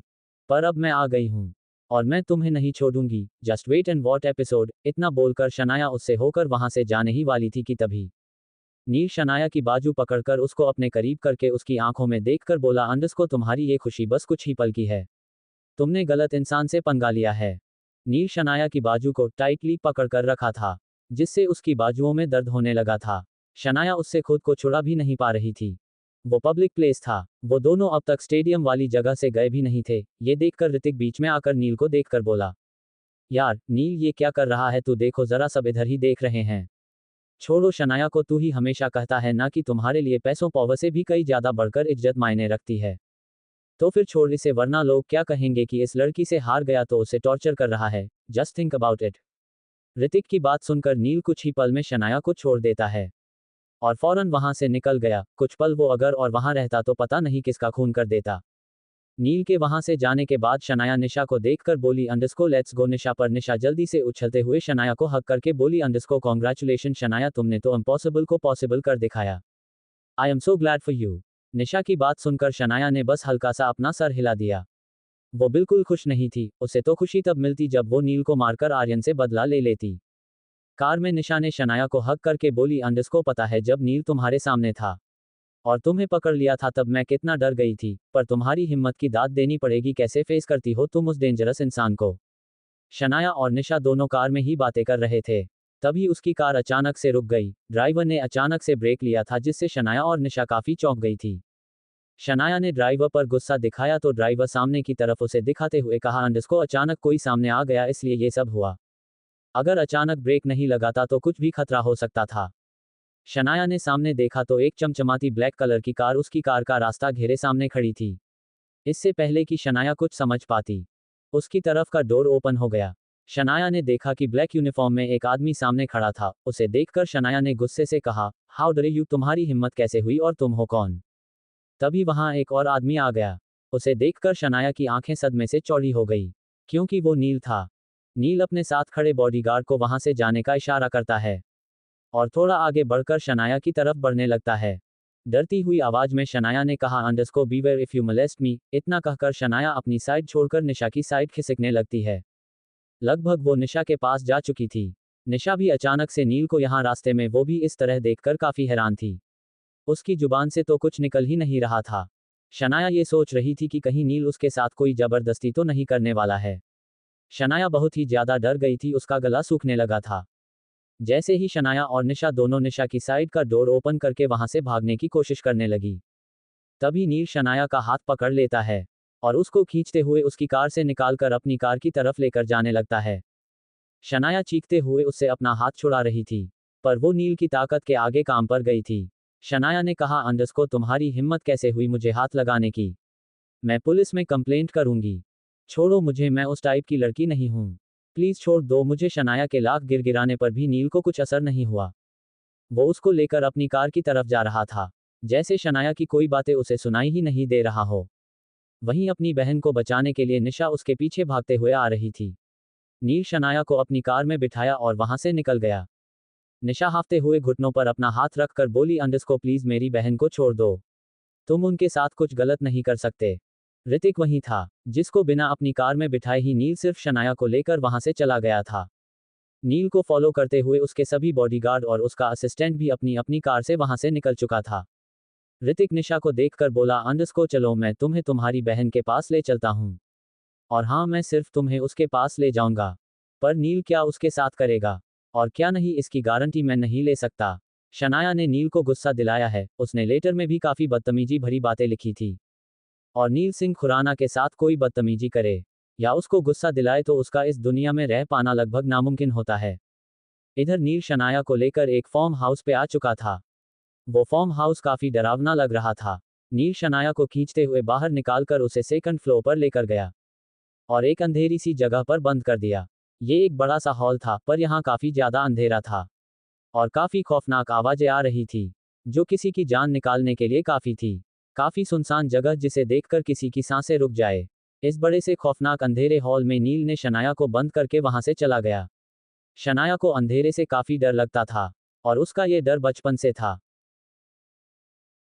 पर अब मैं आ गई हूं, और मैं तुम्हें नहीं छोड़ूंगी। Just wait and watch episode. इतना बोलकर शनाया उससे होकर वहां से जाने ही वाली थी कि तभी नील शनाया की बाजू पकड़कर उसको अपने करीब करके उसकी आंखों में देखकर बोला अंडरस्को तुम्हारी ये खुशी बस कुछ ही पल की है। तुमने गलत इंसान से पंगा लिया है। नील शनाया की बाजू को टाइटली पकड़कर रखा था, जिससे उसकी बाजुओं में दर्द होने लगा था। शनाया उससे खुद को छुड़ा भी नहीं पा रही थी। वो पब्लिक प्लेस था। वो दोनों अब तक स्टेडियम वाली जगह से गए भी नहीं थे। ये देखकर ऋतिक बीच में आकर नील को देखकर बोला, यार नील ये क्या कर रहा है? तू देखो जरा, सब इधर ही देख रहे हैं। छोड़ो शनाया को, तू ही हमेशा कहता है ना कि तुम्हारे लिए पैसों पावर से भी कई ज्यादा बढ़कर इज्जत मायने रखती है। तो फिर छोड़ इसे, वरना लोग क्या कहेंगे कि इस लड़की से हार गया तो उसे टॉर्चर कर रहा है। Just think about it. Hrithik की बात सुनकर नील कुछ ही पल में शनाया को छोड़ देता है और फौरन वहां से निकल गया। कुछ पल वो अगर और वहां रहता तो पता नहीं किसका खून कर देता। नील के वहां से जाने के बाद शनाया निशा को देखकर बोली अंडरस्को लेट्स गो निशा। पर निशा जल्दी से उछलते हुए शनाया को हक करके बोली अंडरस्को कॉन्ग्रेचुलेशन शनाया, तुमने तो इम्पॉसिबल को पॉसिबल कर दिखाया। I am so glad for you. Nisha की बात सुनकर शनाया ने बस हल्का सा अपना सर हिला दिया। वो बिल्कुल खुश नहीं थी। उसे तो खुशी तब मिलती जब वो नील को मारकर आर्यन से बदला ले लेती। कार में निशा ने शनाया को हक करके बोली अंडरस्को पता है जब नील तुम्हारे सामने था और तुम्हें पकड़ लिया था तब मैं कितना डर गई थी, पर तुम्हारी हिम्मत की दाद देनी पड़ेगी। कैसे फेस करती हो तुम उस डेंजरस इंसान को? शनाया और निशा दोनों कार में ही बातें कर रहे थे। तभी उसकी कार अचानक से रुक गई। ड्राइवर ने अचानक से ब्रेक लिया था, जिससे शनाया और निशा काफी चौंक गई थी। शनाया ने ड्राइवर पर गुस्सा दिखाया तो ड्राइवर सामने की तरफ उसे दिखाते हुए कहा अंडरस्को अचानक कोई सामने आ गया इसलिए ये सब हुआ। अगर अचानक ब्रेक नहीं लगाता तो कुछ भी खतरा हो सकता था। शनाया ने सामने देखा तो एक चमचमाती ब्लैक कलर की कार उसकी कार का रास्ता घेरे सामने खड़ी थी। इससे पहले कि शनाया कुछ समझ पाती, उसकी तरफ का डोर ओपन हो गया। शनाया ने देखा कि ब्लैक यूनिफॉर्म में एक आदमी सामने खड़ा था। उसे देखकर शनाया ने गुस्से से कहा, हाउ डरे यू, तुम्हारी हिम्मत कैसे हुई और तुम हो कौन? तभी वहां एक और आदमी आ गया। उसे देखकर शनाया की आंखें सदमे से चौड़ी हो गई, क्योंकि वो नील था। नील अपने साथ खड़े बॉडीगार्ड को वहां से जाने का इशारा करता है और थोड़ा आगे बढ़कर शनाया की तरफ बढ़ने लगता है। डरती हुई आवाज में शनाया ने कहा, अंडरस्को beware if you molest me. इतना कहकर शनाया अपनी साइड छोड़कर निशा की साइड खिसकने लगती है। लगभग वो निशा के पास जा चुकी थी। निशा भी अचानक से नील को यहाँ रास्ते में वो भी इस तरह देखकर काफी हैरान थी। उसकी जुबान से तो कुछ निकल ही नहीं रहा था। शनाया ये सोच रही थी कि कहीं नील उसके साथ कोई जबरदस्ती तो नहीं करने वाला है। शनाया बहुत ही ज्यादा डर गई थी, उसका गला सूखने लगा था। जैसे ही शनाया और निशा दोनों निशा की साइड का डोर ओपन करके वहां से भागने की कोशिश करने लगी, तभी नील शनाया का हाथ पकड़ लेता है और उसको खींचते हुए उसकी कार से निकालकर अपनी कार की तरफ लेकर जाने लगता है। शनाया चीखते हुए उससे अपना हाथ छुड़ा रही थी, पर वो नील की ताकत के आगे काम पर गई थी। शनाया ने कहा, अंडरस्को तुम्हारी हिम्मत कैसे हुई मुझे हाथ लगाने की? मैं पुलिस में कंप्लेंट करूंगी। छोड़ो मुझे, मैं उस टाइप की लड़की नहीं हूं। प्लीज छोड़ दो मुझे। शनाया के लाख गिरगिराने पर भी नील को कुछ असर नहीं हुआ। वो उसको लेकर अपनी कार की तरफ जा रहा था, जैसे शनाया की कोई बातें उसे सुनाई ही नहीं दे रहा हो। वहीं अपनी बहन को बचाने के लिए निशा उसके पीछे भागते हुए आ रही थी। नील शनाया को अपनी कार में बिठाया और वहां से निकल गया। निशा हाफते हुए घुटनों पर अपना हाथ रखकर बोली, अंडरस्को प्लीज मेरी बहन को छोड़ दो। तुम उनके साथ कुछ गलत नहीं कर सकते। ऋतिक वहीं था, जिसको बिना अपनी कार में बिठाए ही नील सिर्फ शनाया को लेकर वहां से चला गया था। नील को फॉलो करते हुए उसके सभी बॉडीगार्ड और उसका असिस्टेंट भी अपनी अपनी कार से वहां से निकल चुका था। ऋतिक निशा को देखकर बोला, अंडरस्को चलो मैं तुम्हें तुम्हारी बहन के पास ले चलता हूं। और हाँ, मैं सिर्फ तुम्हें उसके पास ले जाऊंगा, पर नील क्या उसके साथ करेगा और क्या नहीं इसकी गारंटी मैं नहीं ले सकता। शनाया ने नील को गुस्सा दिलाया है। उसने लेटर में भी काफी बदतमीजी भरी बातें लिखी थी, और नील सिंह खुराना के साथ कोई बदतमीजी करे या उसको गुस्सा दिलाए तो उसका इस दुनिया में रह पाना लगभग नामुमकिन होता है। इधर नील शनाया को लेकर एक फार्म हाउस पे आ चुका था। वो फार्म हाउस काफी डरावना लग रहा था। नील शनाया को खींचते हुए बाहर निकालकर उसे सेकंड फ्लोर पर लेकर गया और एक अंधेरी सी जगह पर बंद कर दिया। ये एक बड़ा सा हॉल था, पर यहाँ काफी ज्यादा अंधेरा था और काफी खौफनाक आवाजें आ रही थी, जो किसी की जान निकालने के लिए काफी थी। काफी सुनसान जगह जिसे देखकर किसी की सांसें रुक जाए। इस बड़े से खौफनाक अंधेरे हॉल में नील ने शनाया को बंद करके वहां से चला गया। शनाया को अंधेरे से काफी डर लगता था और उसका ये डर बचपन से था।